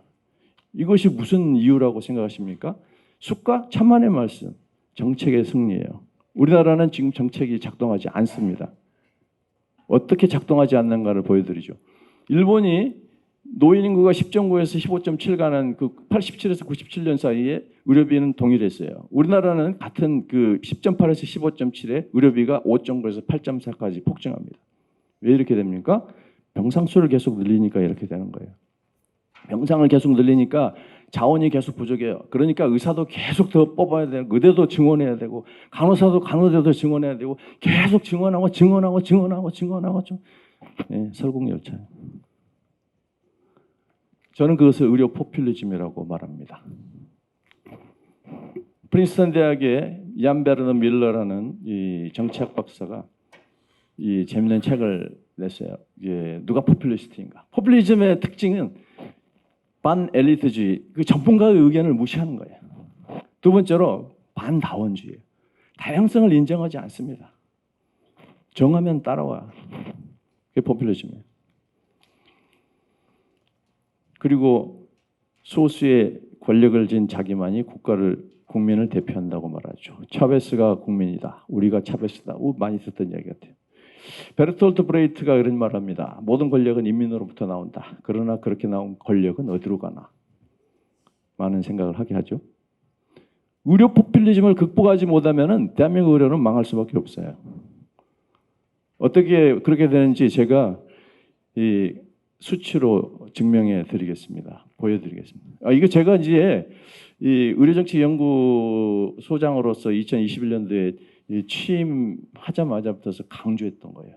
Speaker 5: 이것이 무슨 이유라고 생각하십니까? 숫과 천만의 말씀. 정책의 승리예요. 우리나라는 지금 정책이 작동하지 않습니다. 어떻게 작동하지 않는가를 보여드리죠. 일본이 노인 인구가 10.9에서 15.7 가는 그 87에서 97년 사이에 의료비는 동일했어요. 우리나라는 같은 그 10.8에서 15.7에 의료비가 5.9에서 8.4까지 폭증합니다. 왜 이렇게 됩니까? 병상 수를 계속 늘리니까 이렇게 되는 거예요. 병상을 계속 늘리니까 자원이 계속 부족해요. 그러니까 의사도 계속 더 뽑아야 되고 의대도 증원해야 되고 간호사도 간호대도 증원해야 되고 계속 증원하고 좀 설국열차. 저는 그것을 의료 포퓰리즘이라고 말합니다. 프린스턴 대학의 이안 베르너 밀러라는 이 정치학 박사가 이 재밌는 책을 냈어요. 이게 누가 포퓰리스트인가? 포퓰리즘의 특징은 반엘리트주의, 그 전문가의 의견을 무시하는 거예요. 두 번째로 반다원주의예요. 다양성을 인정하지 않습니다. 정하면 따라와. 그게 포퓰리즘이에요. 그리고 소수의 권력을 진 자기만이 국민을 대표한다고 말하죠. 차베스가 국민이다. 우리가 차베스다. 많이 듣던 이야기 같아요. 베르톨트 브레이트가 이런 말을 합니다. 모든 권력은 인민으로부터 나온다. 그러나 그렇게 나온 권력은 어디로 가나? 많은 생각을 하게 하죠. 의료 포퓰리즘을 극복하지 못하면 대한민국 의료는 망할 수밖에 없어요. 어떻게 그렇게 되는지 제가 이 수치로 증명해 드리겠습니다. 보여드리겠습니다. 이거 제가 이제 이 의료정책연구소장으로서 2021년도에 취임하자마자부터 강조했던 거예요.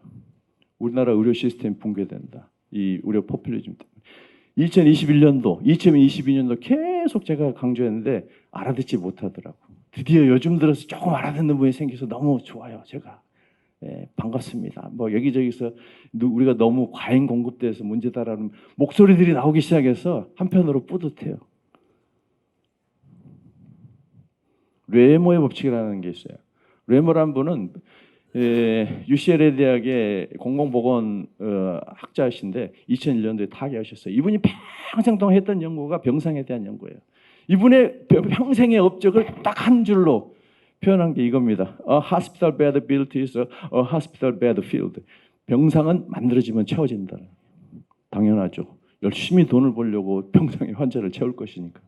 Speaker 5: 우리나라 의료 시스템 붕괴된다. 이 의료 포퓰리즘 때문에. 2021년도, 2022년도 계속 제가 강조했는데 알아듣지 못하더라고. 드디어 요즘 들어서 조금 알아듣는 분이 생겨서 너무 좋아요. 제가 반갑습니다. 뭐 여기저기서 우리가 너무 과잉 공급돼서 문제다라는 목소리들이 나오기 시작해서 한편으로 뿌듯해요. 레모의 법칙이라는 게 있어요. 레모라는 분은 UCLA 대학의 공공보건 학자이신데 2001년도에 타계하셨어요. 이분이 평생 동안 했던 연구가 병상에 대한 연구예요. 이분의 평생의 업적을 딱 한 줄로 표현한 게 이겁니다. A hospital bed built is a hospital bed filled. 병상은 만들어지면 채워진다. 당연하죠. 열심히 돈을 벌려고 병상의 환자를 채울 것이니까.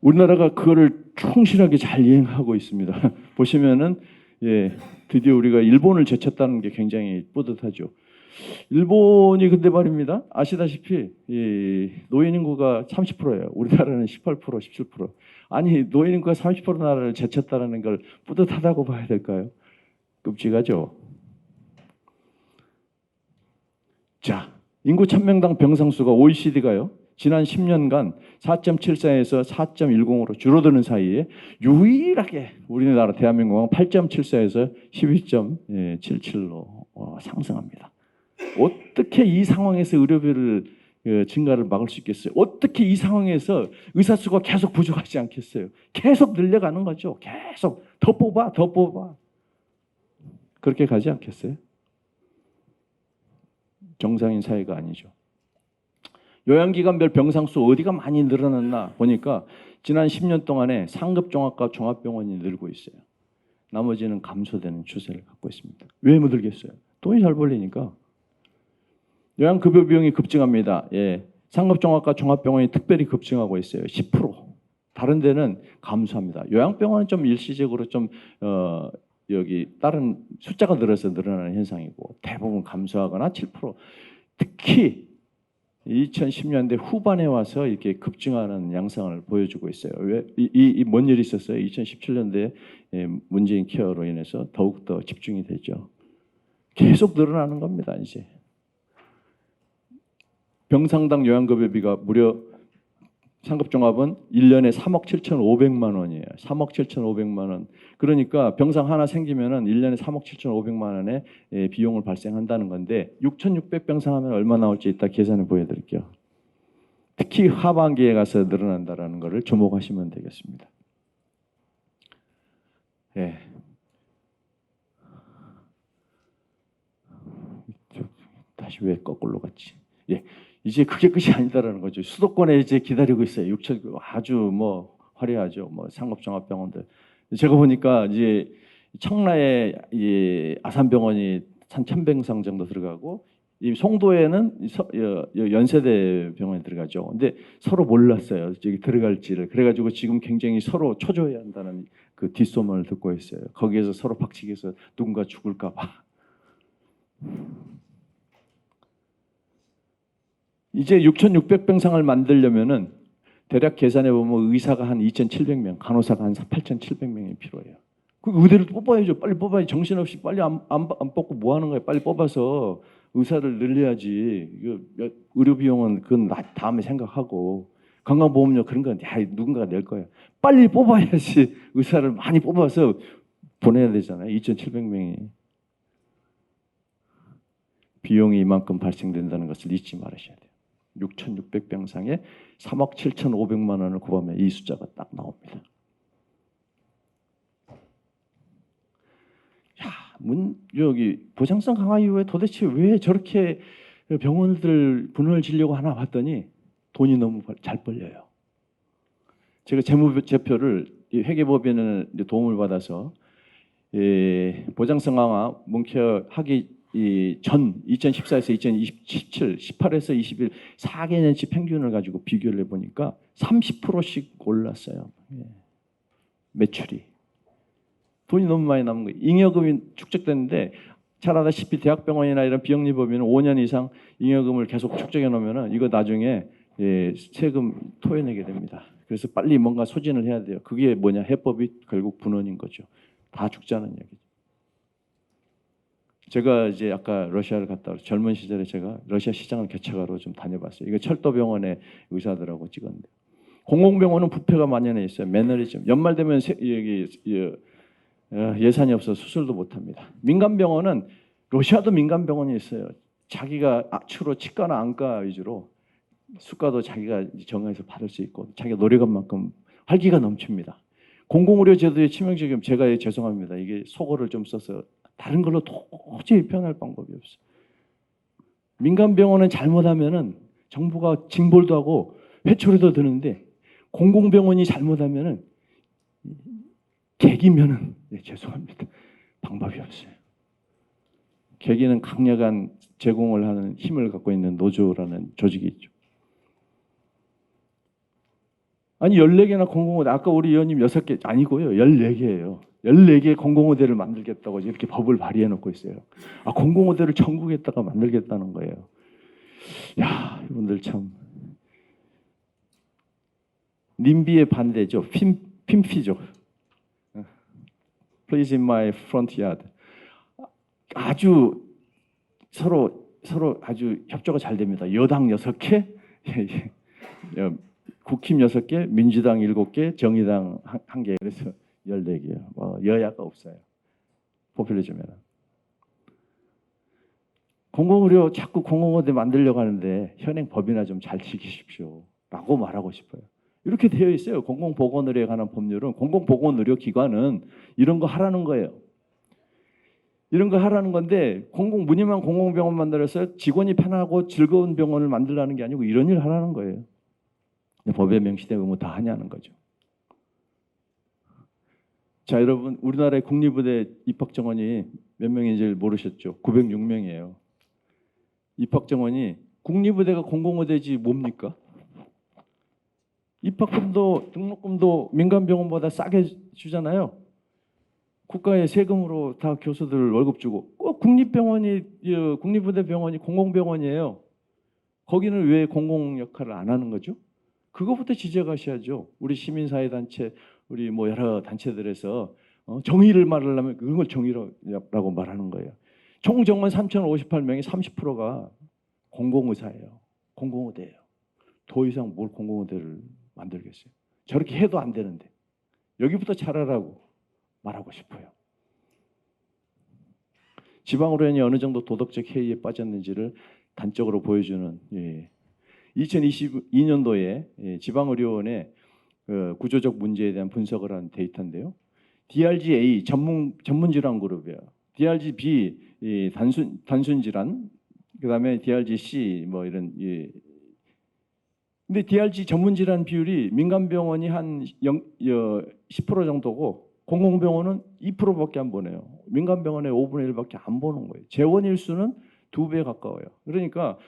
Speaker 5: 우리나라가 그거를 충실하게 잘 이행하고 있습니다. 보시면은 드디어 우리가 일본을 제쳤다는 게 굉장히 뿌듯하죠. 일본이 근데 말입니다. 아시다시피 노인 인구가 30%예요. 우리나라는 18%, 17%. 아니 노인 인구가 30% 나라를 제쳤다는 걸 뿌듯하다고 봐야 될까요? 끔찍하죠. 자, 인구 1000명당 병상수가 OECD가요. 지난 10년간 4.74에서 4.10으로 줄어드는 사이에 유일하게 우리나라 대한민국은 8.74에서 12.77로 상승합니다. 어떻게 이 상황에서 의료비를 증가를 막을 수 있겠어요? 어떻게 이 상황에서 의사 수가 계속 부족하지 않겠어요? 계속 늘려가는 거죠. 계속 더 뽑아, 더 뽑아. 그렇게 가지 않겠어요? 정상인 사회가 아니죠. 요양기관별 병상수 어디가 많이 늘어났나 보니까 지난 10년 동안에 상급 종합과 종합병원이 늘고 있어요. 나머지는 감소되는 추세를 갖고 있습니다. 왜 못 늘겠어요? 돈이 잘 벌리니까. 요양급여 비용이 급증합니다. 상급 종합과 종합병원이 특별히 급증하고 있어요. 10%. 다른 데는 감소합니다. 요양병원은 좀 일시적으로 좀 여기 다른 숫자가 늘어서 늘어나는 현상이고 대부분 감소하거나 7%. 특히 2010년대 후반에 와서 이렇게 급증하는 양상을 보여주고 있어요. 왜 뭔 일이 있었어요? 2017년도에 문재인 케어로 인해서 더욱 더 집중이 되죠. 계속 늘어나는 겁니다. 이제 병상당 요양급여비가 무려 상급 종합은 1년에 3억 7,500만 원이에요. 3억 7,500만 원. 그러니까 병상 하나 생기면은 1년에 3억 7,500만 원의 비용을 발생한다는 건데 6,600병상 하면 얼마 나올지 이따 계산해 보여드릴게요. 특히 하반기에 가서 늘어난다라는 것을 주목하시면 되겠습니다. 다시 왜 거꾸로 갔지? 이제 그게 끝이 아니다라는 거죠. 수도권에 이제 기다리고 있어요. 6천 아주 뭐 화려하죠. 뭐 상급종합병원들. 제가 보니까 이제 청라에 아산병원이 한 1,000병상 정도 들어가고 이 송도에는 연세대 병원이 들어가죠. 근데 서로 몰랐어요. 저기 들어갈지를. 그래가지고 지금 굉장히 서로 초조해야 한다는 그 뒷소문을 듣고 있어요. 거기에서 서로 박치기해서 누군가 죽을까 봐. 이제 6,600병상을 만들려면은 대략 계산해 보면 의사가 한 2,700명, 간호사가 한 8,700명이 필요해요. 그 의대를 뽑아야죠. 빨리 뽑아야지. 정신없이 빨리 안 뽑고 뭐 하는 거예요? 빨리 뽑아서 의사를 늘려야지. 의료 비용은 그건 다음에 생각하고 건강보험료 그런 건 누군가가 낼 거예요. 빨리 뽑아야지. 의사를 많이 뽑아서 보내야 되잖아요. 2,700명이. 비용이 이만큼 발생된다는 것을 잊지 말으셔야 돼요. 6,600병상에 3억 7,500만 원을 곱하면 이 숫자가 딱 나옵니다. 여기 보장성 강화 이후에 도대체 왜 저렇게 병원들 분을 지려고 하나 봤더니 돈이 너무 잘 벌려요. 제가 재무제표를 회계법인의 도움을 받아서 보장성 강화 문케어 하기 전 2014에서 2017, 18에서 21 4개년치 평균을 가지고 비교를 해보니까 30%씩 올랐어요. 매출이. 돈이 너무 많이 남은 거예요. 잉여금이 축적됐는데 잘 아다시피 대학병원이나 이런 비영리법인은 5년 이상 잉여금을 계속 축적해 놓으면 이거 나중에 세금 토해내게 됩니다. 그래서 빨리 뭔가 소진을 해야 돼요. 그게 뭐냐? 해법이 결국 분원인 거죠. 다 죽자는 얘기죠. 제가 이제 아까 러시아를 갔다 와서 젊은 시절에 제가 러시아 시장을 개척하러 좀 다녀봤어요. 이거 철도병원의 의사들하고 찍었는데 공공병원은 부패가 만연해 있어요. 매너리즘. 연말 되면 예산이 없어서 수술도 못합니다. 민간병원은 러시아도 민간병원이 있어요. 자기가 주로 치과나 안과 위주로 수가도 자기가 정해서 받을 수 있고 자기가 노력한 만큼 활기가 넘칩니다. 공공의료 제도의 치명적인 제가 죄송합니다. 이게 속어를 좀 써서 다른 걸로 도저히 표현할 방법이 없어요. 민간 병원은 잘못하면은 정부가 징벌도 하고 회초리도 드는데 공공병원이 잘못하면은 개기면은 죄송합니다. 방법이 없어요. 개기는 강력한 제공을 하는 힘을 갖고 있는 노조라는 조직이 있죠. 아니 14개나 공공의대 아까 우리 의원님 6개 아니고요. 14개예요. 14개 공공의대를 만들겠다고 이렇게 법을 발의해 놓고 있어요. 아 공공의대를 전국에다가 만들겠다는 거예요. 야 이분들 참 님비의 반대죠. 핀피죠. Please in my front yard. 아주 서로 아주 협조가 잘 됩니다. 여당 6개, 국힘 6개, 민주당 7개, 정의당 1개. 그래서 14개요. 여야가 없어요. 포퓰리즘에는. 공공의료 자꾸 공공의대 만들려고 하는데 현행 법이나 좀 잘 지키십시오. 라고 말하고 싶어요. 이렇게 되어 있어요. 공공보건의료에 관한 법률은 공공보건의료기관은 이런 거 하라는 거예요. 이런 거 하라는 건데 무늬만 공공병원 만들어서 직원이 편하고 즐거운 병원을 만들라는 게 아니고 이런 일 하라는 거예요. 법에 명시된 의무 다 하냐는 거죠. 자 여러분 우리나라의 국립의대 입학정원이 몇 명인지 모르셨죠? 906명이에요. 입학정원이 국립의대가 공공의대지 뭡니까? 입학금도 등록금도 민간병원보다 싸게 주잖아요. 국가의 세금으로 다 교수들 월급 주고 꼭 국립의대 병원이 공공병원이에요. 거기는 왜 공공 역할을 안 하는 거죠? 그거부터 지적하셔야죠. 우리 시민사회단체 우리 뭐 여러 단체들에서 정의를 말하려면 그런 걸 정의라고 말하는 거예요. 총 정원 3,058명이 30%가 공공의사예요. 공공의대예요. 더 이상 뭘 공공의대를 만들겠어요. 저렇게 해도 안 되는데 여기부터 잘하라고 말하고 싶어요. 지방의료원이 어느 정도 도덕적 해이에 빠졌는지를 단적으로 보여주는 2022년도에 지방의료원의 구조적 문제에 대한 분석을 한 데이터인데요. DRG-A 전문질환 그룹이에요. DRG-B 단순질환, 그다음에 DRG-C 뭐 이런 근데 DRG 전문질환 비율이 민간병원이 한 10% 정도고 공공병원은 2%밖에 안 보내요. 민간병원의 5분의 1밖에 안 보는 거예요. 재원 일수는 2배 가까워요. 그러니까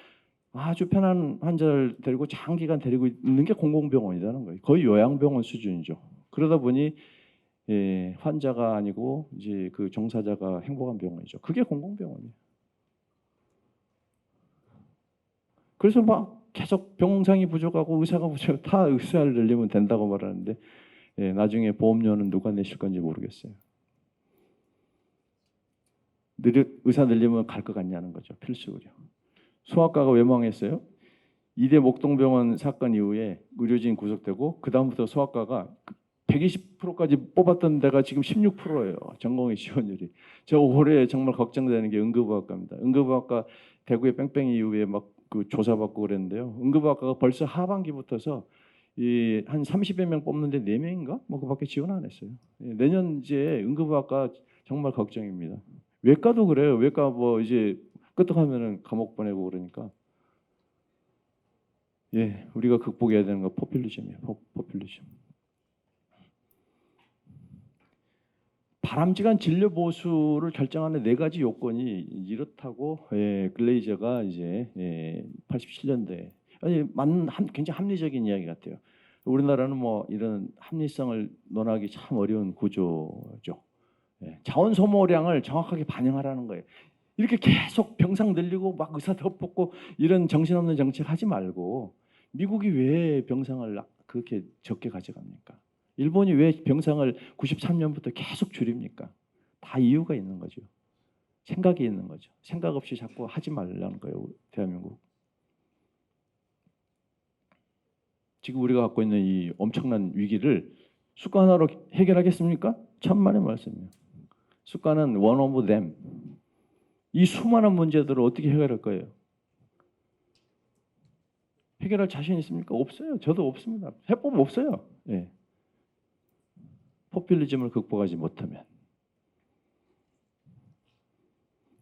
Speaker 5: 아주 편한 환자를 데리고 장기간 데리고 있는 게 공공병원이라는 거예요. 거의 요양병원 수준이죠. 그러다 보니 환자가 아니고 이제 그 종사자가 행복한 병원이죠. 그게 공공병원이에요. 그래서 막 계속 병상이 부족하고 의사가 부족하고 다 의사를 늘리면 된다고 말하는데 나중에 보험료는 누가 내실 건지 모르겠어요. 의사 늘리면 갈 것 같냐는 거죠. 필수 의료. 소아과가 왜 망했어요? 이대 목동병원 사건 이후에 의료진 구속되고 그 다음부터 소아과가 120%까지 뽑았던 데가 지금 16%예요. 전공의 지원율이. 저 올해 정말 걱정되는 게 응급의학과입니다. 응급의학과 대구의 뺑뺑이 이후에 막 그 조사받고 그랬는데요. 응급의학과가 벌써 하반기부터서 한 30여 명 뽑는데 4명인가? 뭐 그밖에 지원 안 했어요. 내년 이제 응급의학과 정말 걱정입니다. 외과도 그래요. 외과 뭐 이제 끄떡하면은 감옥 보내고 그러니까 우리가 극복해야 되는 건 포퓰리즘이에요. 포퓰리즘. 바람직한 진료 보수를 결정하는 4가지 요건이 이렇다고 글레이저가 이제 87년도에 굉장히 합리적인 이야기 같아요. 우리나라는 뭐 이런 합리성을 논하기 참 어려운 구조죠. 자원 소모량을 정확하게 반영하라는 거예요. 이렇게 계속 병상 늘리고 막 의사 더 뽑고 이런 정신없는 정책 하지 말고 미국이 왜 병상을 그렇게 적게 가져갑니까? 일본이 왜 병상을 93년부터 계속 줄입니까? 다 이유가 있는 거죠. 생각이 있는 거죠. 생각 없이 자꾸 하지 말라는 거예요. 대한민국. 지금 우리가 갖고 있는 이 엄청난 위기를 수가 하나로 해결하겠습니까? 천만의 말씀이에요. 수가는 one of them. 이 수많은 문제들을 어떻게 해결할 거예요? 해결할 자신 있습니까? 없어요. 저도 없습니다. 해법 없어요. 예. 포퓰리즘을 극복하지 못하면.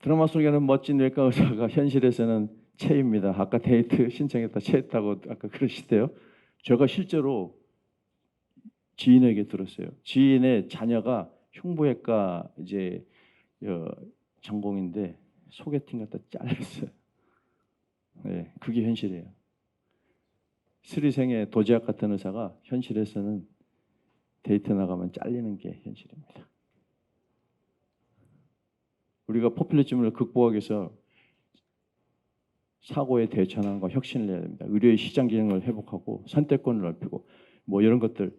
Speaker 5: 드라마 속에는 멋진 외과 의사가 현실에서는 체입니다. 아까 데이트 신청했다 체했다고 아까 그러시대요. 제가 실제로 지인에게 들었어요. 지인의 자녀가 흉부외과 이제 전공인데 소개팅 갖다 잘렸어요. 네, 그게 현실이에요. 스리생의 도제학 같은 의사가 현실에서는 데이트 나가면 잘리는 게 현실입니다. 우리가 포퓰리즘을 극복하기 위해서 사고의 대전환과 혁신을 해야 됩니다. 의료의 시장 기능을 회복하고 선택권을 넓히고 뭐 이런 것들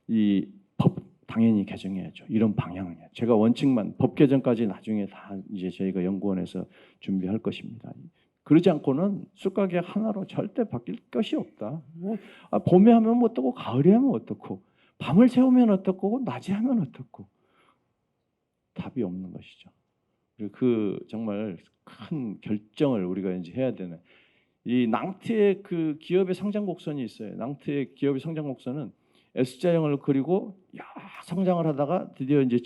Speaker 5: 이 법 당연히 개정해야죠. 이런 방향은요. 제가 원칙만 법 개정까지 나중에 다 이제 저희가 연구원에서 준비할 것입니다. 그러지 않고는 수가계 하나로 절대 바뀔 것이 없다. 봄에 하면 어떻고 가을에 하면 어떻고 밤을 새우면 어떻고 낮에 하면 어떻고 답이 없는 것이죠. 그리고 그 정말 큰 결정을 우리가 이제 해야 되는 이 낭트의 그 기업의 상장 곡선이 있어요. 낭트의 기업의 상장 곡선은 S자형을 그리고 성장을 하다가 드디어 이제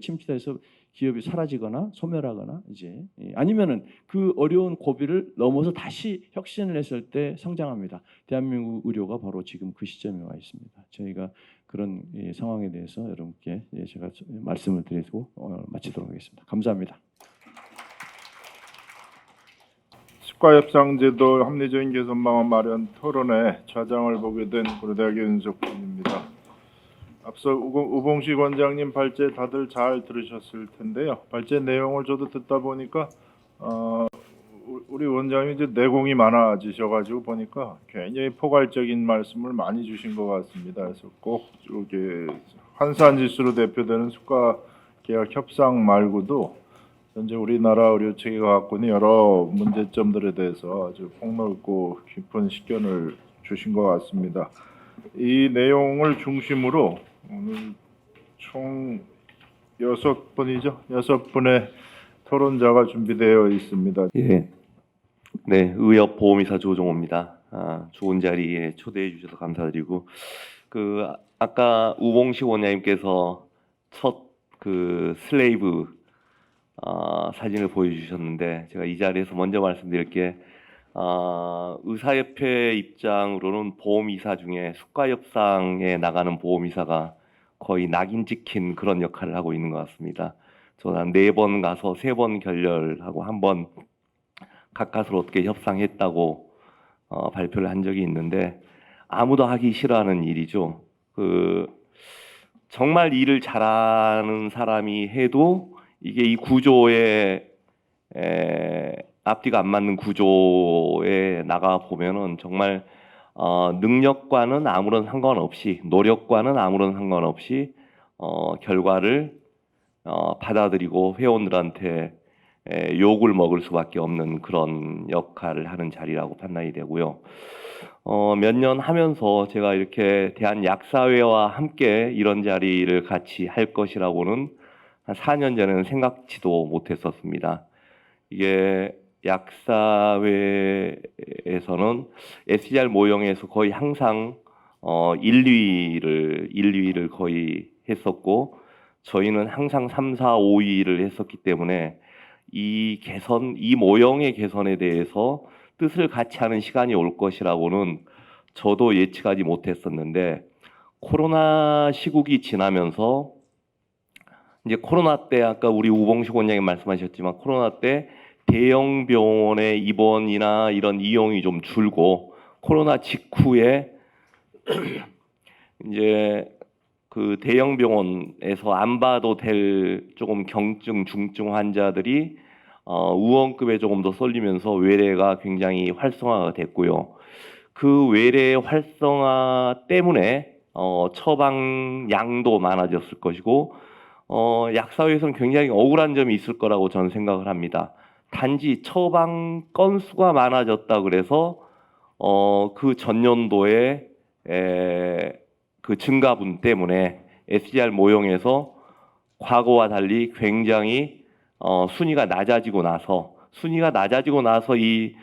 Speaker 5: 침체돼서 기업이 사라지거나 소멸하거나 이제 아니면은 그 어려운 고비를 넘어서 다시 혁신을 했을 때 성장합니다. 대한민국 의료가 바로 지금 그 시점에 와 있습니다. 저희가 그런 상황에 대해서 여러분께 제가 말씀을 드리고 마치도록 하겠습니다. 감사합니다.
Speaker 6: 수가협상제도 합리적인 개선 방안 마련 토론회 좌장을 보게 된 고려대학의 윤석훈입니다. 앞서 우봉식 원장님 발제 다들 잘 들으셨을 텐데요. 발제 내용을 저도 듣다 보니까 우리 원장님이 이제 내공이 많아지셔가지고 보니까 굉장히 포괄적인 말씀을 많이 주신 것 같습니다. 그래서 꼭 이렇게 환산지수로 대표되는 수가 계약 협상 말고도 현재 우리나라 의료 체계가 갖고 있는 여러 문제점들에 대해서 아주 폭넓고 깊은 식견을 주신 것 같습니다. 이 내용을 중심으로 오늘 총 6분이죠. 6분의 토론자가 준비되어 있습니다.
Speaker 7: 예, 네, 의협보험이사 조종호입니다. 좋은 자리에 초대해 주셔서 감사드리고 아까 우봉식 원장님께서 첫 슬레이브 사진을 보여주셨는데 제가 이 자리에서 먼저 말씀드릴 게 의사협회 입장으로는 보험이사 중에 수가협상에 나가는 보험이사가 거의 낙인 찍힌 그런 역할을 하고 있는 것 같습니다. 저는 한 4번 가서 3번 결렬하고 1번 가까스로 어떻게 협상했다고 발표를 한 적이 있는데 아무도 하기 싫어하는 일이죠. 정말 일을 잘하는 사람이 해도 이게 이 구조에 앞뒤가 안 맞는 구조에 나가 보면은 정말 능력과는 아무런 상관없이 노력과는 아무런 상관없이 결과를 받아들이고 회원들한테 욕을 먹을 수밖에 없는 그런 역할을 하는 자리라고 판단이 되고요. 몇 년 하면서 제가 이렇게 대한약사회와 함께 이런 자리를 같이 할 것이라고는 한 4년 전에는 생각지도 못했었습니다. 이게 약사회에서는 SGR 모형에서 거의 항상 1, 2위를 거의 했었고 저희는 항상 3, 4, 5위를 했었기 때문에 이 모형의 개선에 대해서 뜻을 같이 하는 시간이 올 것이라고는 저도 예측하지 못했었는데 코로나 시국이 지나면서 이제 코로나 때 아까 우리 우봉식 원장님 말씀하셨지만 코로나 때 대형 병원의 입원이나 이런 이용이 좀 줄고 코로나 직후에 이제 그 대형 병원에서 안 봐도 될 조금 경증, 중증 환자들이 우원급에 조금 더 쏠리면서 외래가 굉장히 활성화가 됐고요. 그 외래 활성화 때문에 처방량도 많아졌을 것이고 약사회에서는 굉장히 억울한 점이 있을 거라고 저는 생각을 합니다. 단지 처방 건수가 많아졌다 그래서 그 전년도에 그 증가분 때문에 SGR 모형에서 과거와 달리 굉장히 순위가 낮아지고 나서 이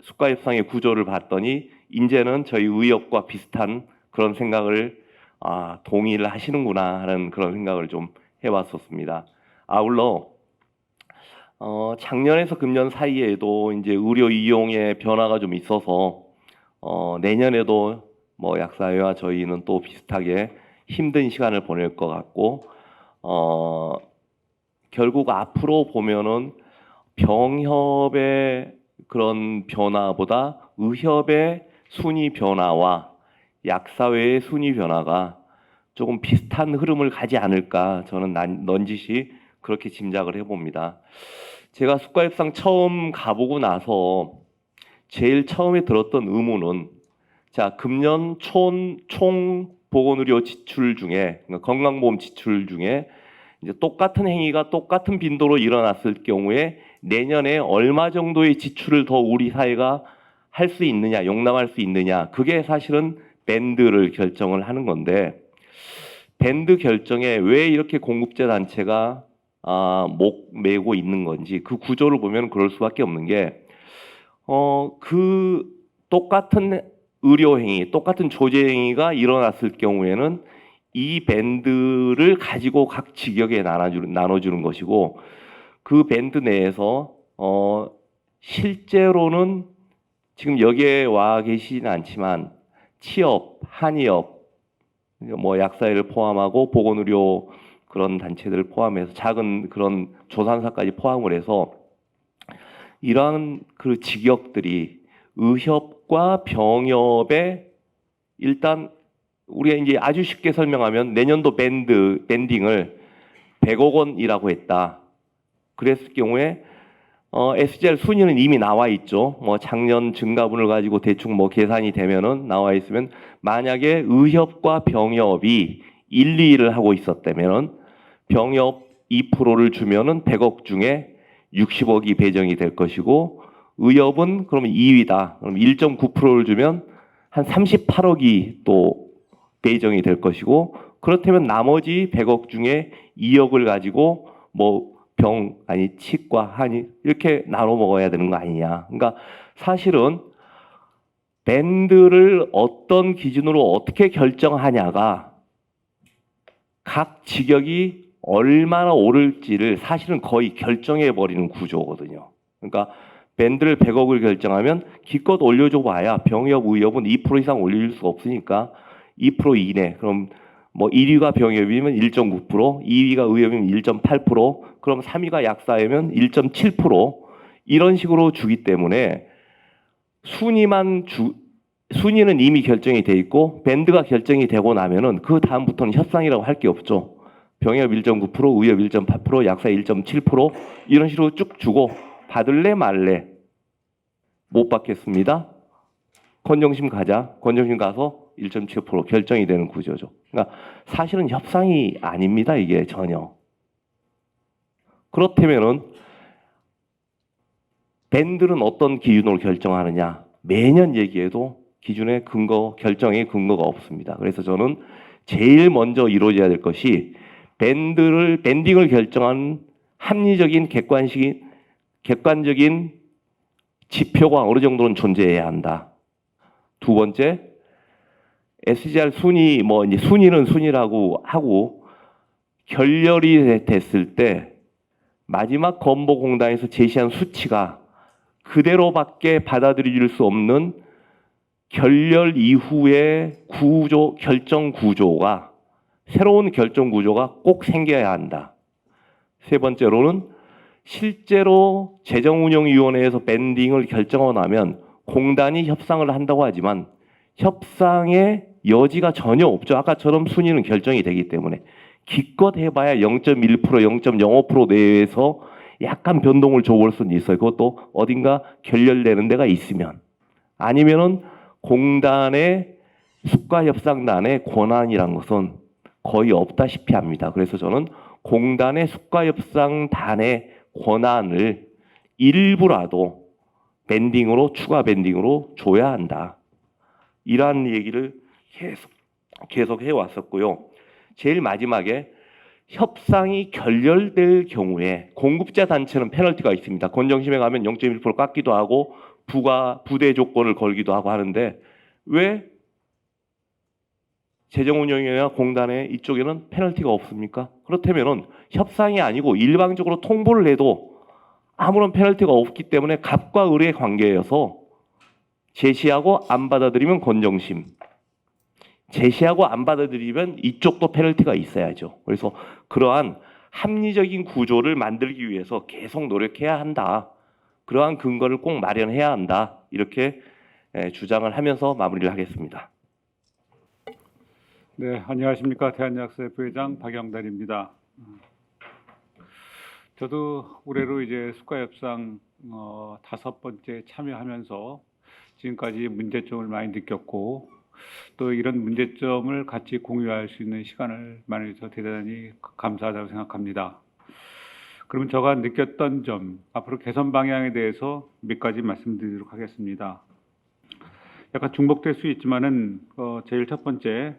Speaker 7: 수가 협상의 구조를 봤더니 이제는 저희 의협과 비슷한 그런 생각을 동의를 하시는구나 하는 그런 생각을 좀 해왔었습니다. 아울러 작년에서 금년 사이에도 이제 의료 이용의 변화가 좀 있어서 내년에도 뭐 약사회와 저희는 또 비슷하게 힘든 시간을 보낼 것 같고 결국 앞으로 보면은 병협의 그런 변화보다 의협의 순위 변화와 약사회의 순위 변화가 조금 비슷한 흐름을 가지 않을까 저는 넌지시 그렇게 짐작을 해봅니다. 제가 수가협상 처음 가보고 나서 제일 처음에 들었던 의문은 자 금년 총 보건의료 지출 중에 그러니까 건강보험 지출 중에 이제 똑같은 행위가 똑같은 빈도로 일어났을 경우에 내년에 얼마 정도의 지출을 더 우리 사회가 할 수 있느냐, 용납할 수 있느냐, 그게 사실은 밴드를 결정을 하는 건데 밴드 결정에 왜 이렇게 공급제 단체가 목 메고 있는 건지 그 구조를 보면 그럴 수밖에 없는 게 그 똑같은 의료 행위, 똑같은 조제 행위가 일어났을 경우에는 이 밴드를 가지고 각 직역에 나눠주는 것이고 그 밴드 내에서 실제로는 지금 여기에 와 계시지는 않지만 치협, 한의협, 뭐 약사회를 포함하고 보건의료 그런 단체들을 포함해서 작은 그런 조산사까지 포함을 해서 이러한 그 직역들이 의협과 병협의 일단 우리가 이제 아주 쉽게 설명하면 내년도 밴딩을 100억 원이라고 했다. 그랬을 경우에 SGR 순위는 이미 나와 있죠. 뭐 작년 증가분을 가지고 대충 뭐 계산이 되면은 나와 있으면 만약에 의협과 병협이 1, 2위를 하고 있었다면은 병협 2%를 주면은 100억 중에 60억이 배정이 될 것이고 의협은 그러면 2위다. 그럼 1.9%를 주면 한 38억이 또 배정이 될 것이고 그렇다면 나머지 100억 중에 2억을 가지고 뭐 치과, 한의 이렇게 나눠 먹어야 되는 거 아니냐. 그러니까 사실은 밴드를 어떤 기준으로 어떻게 결정하냐가 각 직역이 얼마나 오를지를 사실은 거의 결정해 버리는 구조거든요. 그러니까 밴드를 100억을 결정하면 기껏 올려줘 봐야 병협, 의협은 2% 이상 올릴 수 없으니까 2% 이내. 그럼 뭐 1위가 병협이면 1.9%, 2위가 의협이면 1.8%, 그럼 3위가 약사회면 1.7% 이런 식으로 주기 때문에 순위는 이미 결정이 돼 있고 밴드가 결정이 되고 나면은 그 다음부터는 협상이라고 할 게 없죠. 병협 1.9%, 의협 1.8%, 약사회 1.7% 이런 식으로 쭉 주고 받을래 말래 못 받겠습니다. 건정심 가자. 건정심 가서 1.7% 결정이 되는 구조죠. 그러니까 사실은 협상이 아닙니다. 이게 전혀. 그렇다면은 밴드는 어떤 기준으로 결정하느냐? 매년 얘기해도 기준의 결정의 근거가 없습니다. 그래서 저는 제일 먼저 이루어져야 될 것이 밴딩을 결정한 합리적인 객관적인 지표가 어느 정도는 존재해야 한다. 두 번째, SGR 순위, 뭐 이제 순위는 순위라고 하고 결렬이 됐을 때 마지막 건보공단에서 제시한 수치가 그대로밖에 받아들일 수 없는 결렬 이후의 결정 구조가 새로운 결정 구조가 꼭 생겨야 한다. 세 번째로는 실제로 재정운영위원회에서 밴딩을 결정하고 나면 공단이 협상을 한다고 하지만 협상의 여지가 전혀 없죠. 아까처럼 순위는 결정이 되기 때문에 기껏 해봐야 0.1%, 0.05% 내에서 약간 변동을 줘볼 수는 있어요. 그것도 어딘가 결렬되는 데가 있으면 아니면은 공단의 수가협상단의 권한이란 것은 거의 없다시피 합니다. 그래서 저는 공단의 수가협상단의 권한을 일부라도 추가 밴딩으로 줘야 한다. 이러한 얘기를 계속 해왔었고요. 제일 마지막에 협상이 결렬될 경우에 공급자 단체는 페널티가 있습니다. 건정심에 가면 0.1% 깎기도 하고 부대 조건을 걸기도 하고 하는데 왜 재정운영위원회나 공단의 이쪽에는 페널티가 없습니까? 그렇다면은 협상이 아니고 일방적으로 통보를 해도 아무런 페널티가 없기 때문에 갑과 을의 관계여서 제시하고 안 받아들이면 건정심, 제시하고 안 받아들이면 이쪽도 페널티가 있어야죠. 그래서 그러한 합리적인 구조를 만들기 위해서 계속 노력해야 한다. 그러한 근거를 꼭 마련해야 한다. 이렇게 주장을 하면서 마무리를 하겠습니다.
Speaker 8: 네, 안녕하십니까. 대한약사회 부회장 박영달입니다. 저도 올해로 이제 수가협상 5번째 참여하면서 지금까지 문제점을 많이 느꼈고 또 이런 문제점을 같이 공유할 수 있는 시간을 마련해서 대단히 감사하다고 생각합니다. 그러면 제가 느꼈던 점, 앞으로 개선 방향에 대해서 몇 가지 말씀드리도록 하겠습니다. 약간 중복될 수 있지만은 제일 첫 번째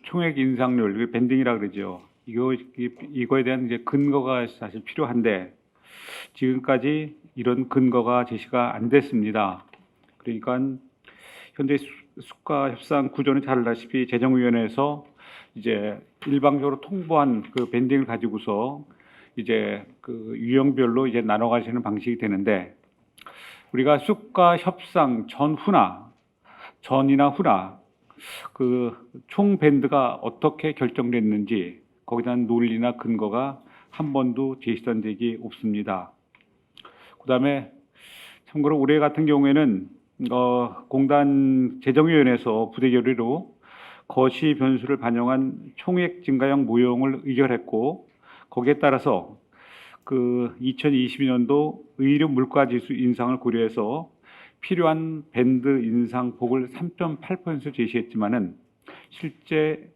Speaker 8: 총액 인상률, 밴딩이라 그러죠. 이거에 대한 이제 근거가 사실 필요한데 지금까지 이런 근거가 제시가 안 됐습니다. 그러니까 현재 수가 협상 구조는 잘 알다시피 재정위원회에서 이제 일방적으로 통보한 그 밴딩을 가지고서 이제 그 유형별로 이제 나눠 가시는 방식이 되는데 우리가 수가 협상 전이나 후나 그 총 밴드가 어떻게 결정됐는지 거기에 대한 논리나 근거가 한 번도 제시된 적이 없습니다. 그다음에 참고로 올해 같은 경우에는 공단 재정위원회에서 부대 결의로 거시 변수를 반영한 총액 증가형 모형을 의결했고 거기에 따라서 그 2022년도 의료 물가 지수 인상을 고려해서 필요한 밴드 인상 폭을 3.8% 제시했지만은 실제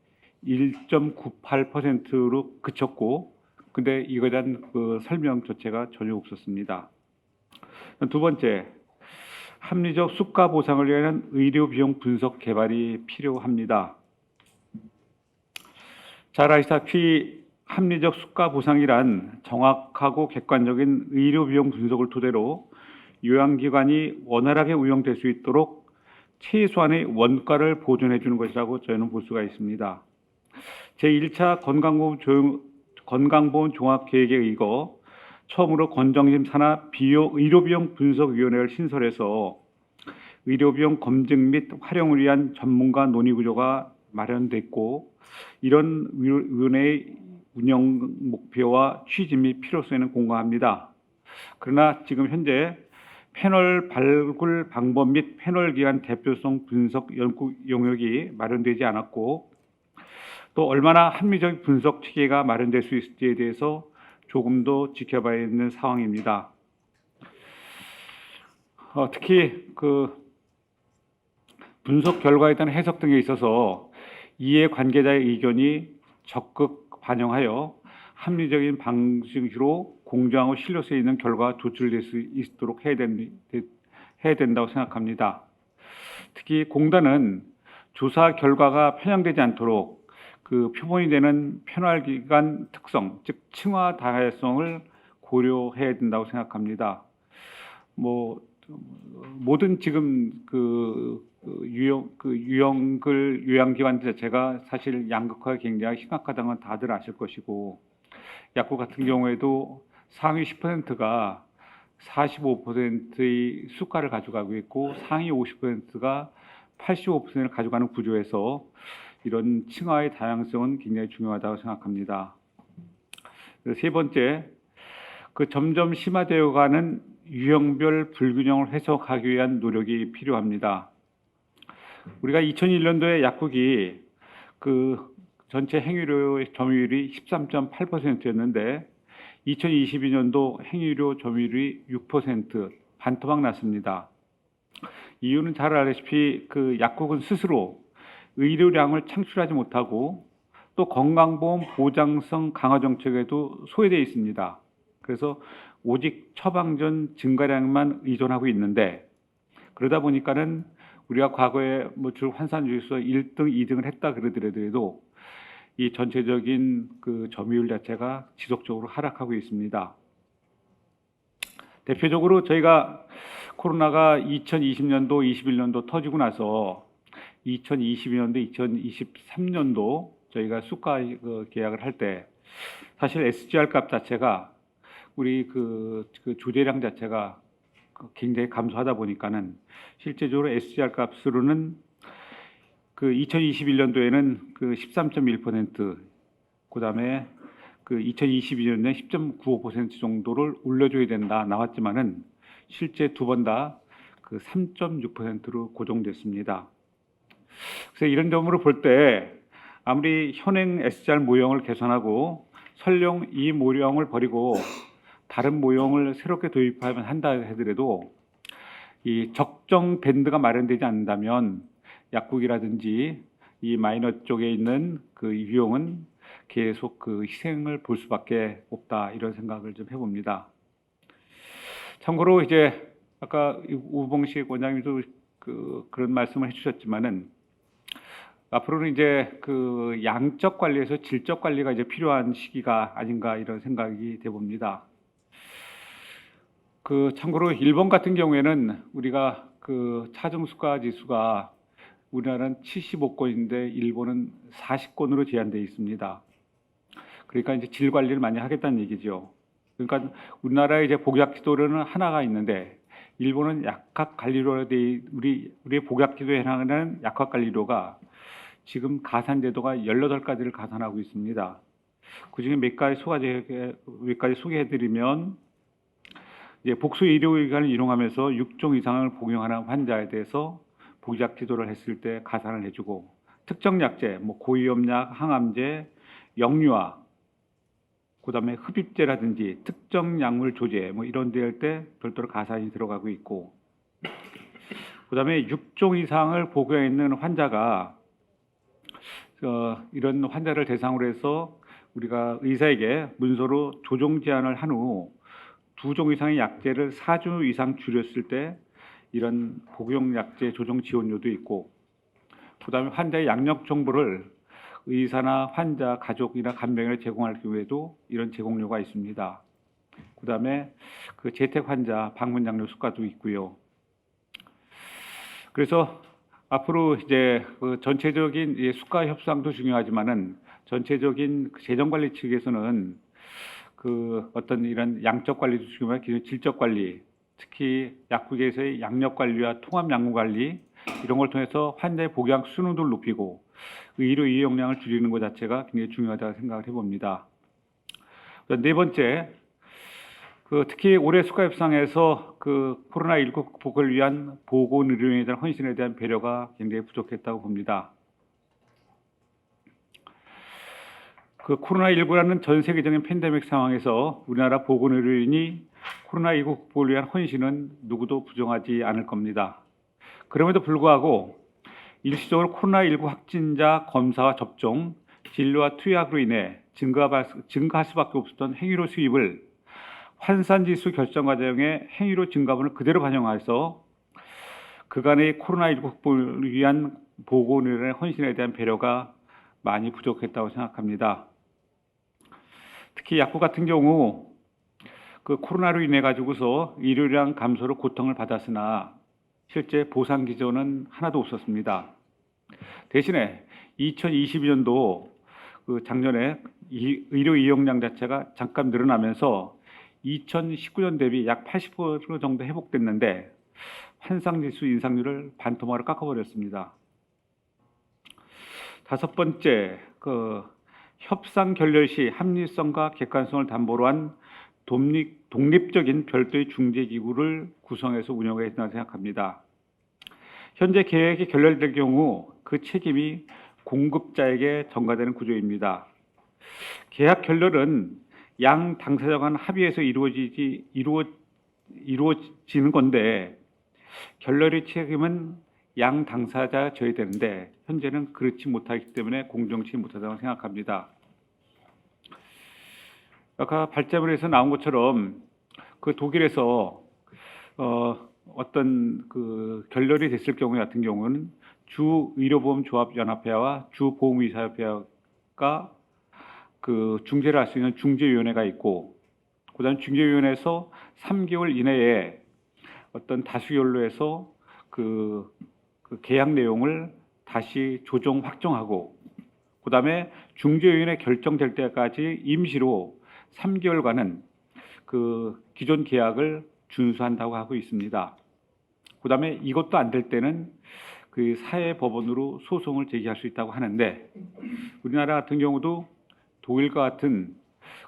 Speaker 8: 1.98%로 그쳤고 근데 이거에 대한 그 설명 조치가 전혀 없었습니다. 두 번째, 합리적 수가 보상을 위한 의료 비용 분석 개발이 필요합니다. 잘 아시다시피 합리적 수가 보상이란 정확하고 객관적인 의료 비용 분석을 토대로 요양기관이 원활하게 운영될 수 있도록 최소한의 원가를 보존해 주는 것이라고 저희는 볼 수가 있습니다. 제1차 건강보험 종합계획에 의거 처음으로 건정심 산하 의료비용 분석위원회를 신설해서 의료비용 검증 및 활용을 위한 전문가 논의구조가 마련됐고 이런 위원회의 운영 목표와 취지 및 필요성에는 공감합니다. 그러나 지금 현재 패널 발굴 방법 및 패널 기관 대표성 분석 연구 영역이 마련되지 않았고 또 얼마나 합리적 분석 체계가 마련될 수 있을지에 대해서 조금 더 지켜봐야 하는 상황입니다. 특히 그 분석 결과에 대한 해석 등에 있어서 이해 관계자의 의견이 적극 반영하여 합리적인 방식으로 공정하고 신뢰성 있는 결과가 도출될 수 있도록 해야 된다고 생각합니다. 특히 공단은 조사 결과가 편향되지 않도록 그 표본이 되는 패널기관 특성, 즉 층화 다양성을 고려해야 된다고 생각합니다. 모든 지금 요양기관 자체가 사실 양극화가 굉장히 심각하다는 건 다들 아실 것이고 약국 같은 경우에도 상위 10%가 45%의 수가를 가져가고 있고 상위 50%가 85%를 가져가는 구조에서 이런 층화의 다양성은 굉장히 중요하다고 생각합니다. 세 번째, 그 점점 심화되어가는 유형별 불균형을 해소하기 위한 노력이 필요합니다. 우리가 2001년도에 약국이 그 전체 행위료 점유율이 13.8%였는데 2022년도 행위료 점유율이 6% 반토막 났습니다. 이유는 잘 알다시피 그 약국은 스스로 의료량을 창출하지 못하고 또 건강보험 보장성 강화 정책에도 소외되어 있습니다. 그래서 오직 처방전 증가량만 의존하고 있는데 그러다 보니까는 우리가 과거에 주 환산 주에서 1등, 2등을 했다 그러더라도 이 전체적인 그 점유율 자체가 지속적으로 하락하고 있습니다. 대표적으로 저희가 코로나가 2020년도, 21년도 터지고 나서 2022년도, 2023년도 저희가 수가 계약을 할 때 사실 SGR 값 자체가 우리 그 주재량 자체가 굉장히 감소하다 보니까는 실제적으로 SGR 값으로는 그 2021년도에는 그 13.1%, 그다음에 그 2022년에 10.95% 정도를 올려줘야 된다 나왔지만은 실제 두 번 다 그 3.6%로 고정됐습니다. 그래서 이런 점으로 볼 때 아무리 현행 SGR 모형을 개선하고 설령 이 모형을 버리고 다른 모형을 새롭게 도입하면 한다 하더라도 이 적정 밴드가 마련되지 않는다면 약국이라든지 이 마이너 쪽에 있는 그 유형은 계속 그 희생을 볼 수밖에 없다, 이런 생각을 좀 해봅니다. 참고로 이제 아까 우봉식 원장님도 그런 말씀을 해주셨지만은 앞으로는 이제 그 양적 관리에서 질적 관리가 이제 필요한 시기가 아닌가, 이런 생각이 돼봅니다. 그 참고로 일본 같은 경우에는 우리가 그 차정 수가 지수가 우리나라는 75건인데 일본은 40건으로 제한되어 있습니다. 그러니까 이제 질 관리를 많이 하겠다는 얘기죠. 그러니까 우리나라의 이제 복약 지도로는 하나가 있는데 일본은 약학 관리로에 대해 우리의 복약 지도에 해당하는 약학 관리로가 지금 가산 제도가 18가지를 가산하고 있습니다. 그중에 몇 가지 소개해드리면 이제 복수 의료기관을 이용하면서 6종 이상을 복용하는 환자에 대해서 복약 지도를 했을 때 가산을 해주고, 특정 약제, 뭐 고위험약, 항암제, 역류화, 그다음에 흡입제라든지 특정 약물 조제 뭐 이런 데 할 때 별도로 가산이 들어가고 있고, 그다음에 6종 이상을 복용해 있는 환자가 이런 환자를 대상으로 해서 우리가 의사에게 문서로 조정 제안을 한 후 2종 이상의 약제를 4주 이상 줄였을 때 이런 복용 약제 조정 지원료도 있고, 그다음에 환자의 양력 정보를 의사나 환자 가족이나 간병인에 제공할 경우에도 이런 제공료가 있습니다. 그다음에 그 재택 환자 방문 장려 수가도 있고요. 그래서 앞으로 이제 그 전체적인 수가 협상도 중요하지만은 전체적인 재정 관리 측에서는 그 어떤 이런 양적 관리도 중요하지만 기존 질적 관리, 특히 약국에서의 양력 관리와 통합 약물 관리 이런 걸 통해서 환자의 복약 수능도를 높이고 의료 이용량을 줄이는 것 자체가 굉장히 중요하다고 생각을 해봅니다. 네 번째, 그 특히 올해 수가 협상에서 그 코로나19 극복을 위한 보건의료인에 대한 헌신에 대한 배려가 굉장히 부족했다고 봅니다. 그 코로나19라는 전 세계적인 팬데믹 상황에서 우리나라 보건의료인이 코로나19 극복을 위한 헌신은 누구도 부정하지 않을 겁니다. 그럼에도 불구하고 일시적으로 코로나19 확진자 검사와 접종, 진료와 투약으로 인해 증가할 수밖에 없었던 행위로 수입을 환산지수 결정 과정의 행위로 증가분을 그대로 반영해서 그간의 코로나19 극복을 위한 보건의료인의 헌신에 대한 배려가 많이 부족했다고 생각합니다. 특히 약국 같은 경우 그 코로나로 인해 가지고서 의료량 감소로 고통을 받았으나 실제 보상 기조는 하나도 없었습니다. 대신에 2022년도 그 작년에 의료 이용량 자체가 잠깐 늘어나면서 2019년 대비 약 80% 정도 회복됐는데 환상지수 인상률을 반토막으로 깎아버렸습니다. 다섯 번째, 그 협상 결렬 시 합리성과 객관성을 담보로 한 독립적인 별도의 중재기구를 구성해서 운영해야 된다고 생각합니다. 현재 계획이 결렬될 경우 그 책임이 공급자에게 전가되는 구조입니다. 계약 결렬은 양 당사자 간 합의에서 이루어지는 건데 결렬의 책임은 양 당사자가 져야 되는데 현재는 그렇지 못하기 때문에 공정치 못하다고 생각합니다. 아까 발제문에서 나온 것처럼 그 독일에서 어떤 그 결렬이 됐을 경우 같은 경우는 주 의료보험조합연합회와 주 보험의사협회가 그 중재를 할 수 있는 중재위원회가 있고, 그다음 중재위원회에서 3개월 이내에 어떤 다수결로 해서 그 계약 내용을 다시 조정 확정하고, 그다음에 중재위원회 결정될 때까지 임시로 3개월간은 그 기존 계약을 준수한다고 하고 있습니다. 그다음에 이것도 안 될 때는 그 사회법원으로 소송을 제기할 수 있다고 하는데, 우리나라 같은 경우도 독일과 같은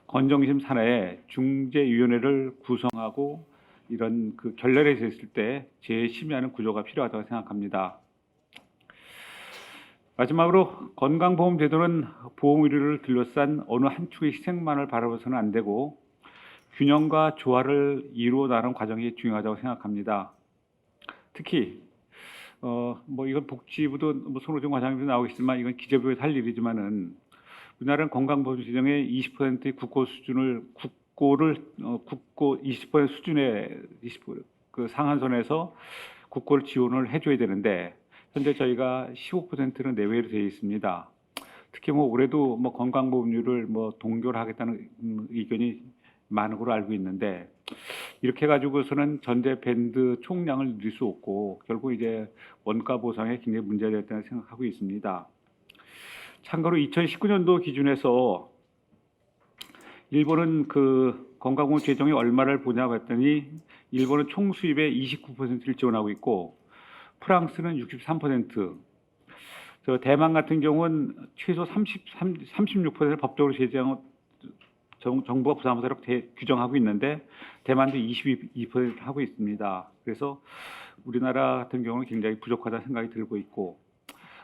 Speaker 8: 건정심 산하에 중재위원회를 구성하고 이런 그 결렬해져 있을 때 재심의하는 구조가 필요하다고 생각합니다. 마지막으로 건강보험제도는 보험 의료를 둘러싼 어느 한 축의 희생만을 바라봐서는 안 되고 균형과 조화를 이루어 나가는 과정이 중요하다고 생각합니다. 특히 뭐 이건 복지부도 뭐 손호정 과장님도 나오겠지만 이건 기재부에서 할 일이지만은 우리나라는 건강보험 재정의 20%의 국고 20% 수준의 그 상한선에서 국고를 지원을 해줘야 되는데 현재 저희가 15%는 내외로 되어 있습니다. 특히 뭐 올해도 뭐 건강보험료를 뭐 동결하겠다는 의견이 많은 걸로 알고 있는데, 이렇게 가지고서는 전제 밴드 총량을 누릴 수 없고 결국 이제 원가 보상에 굉장히 문제가 되었다고 생각하고 있습니다. 참고로 2019년도 기준에서 일본은 그 건강보험 재정이 얼마를 보냐고 했더니 일본은 총 수입의 29%를 지원하고 있고 프랑스는 63%, 저 대만 같은 경우는 최소 36%를 법적으로 제정하고 정부가 부담하도록 규정하고 있는데 대만도 22% 하고 있습니다. 그래서 우리나라 같은 경우는 굉장히 부족하다 생각이 들고 있고,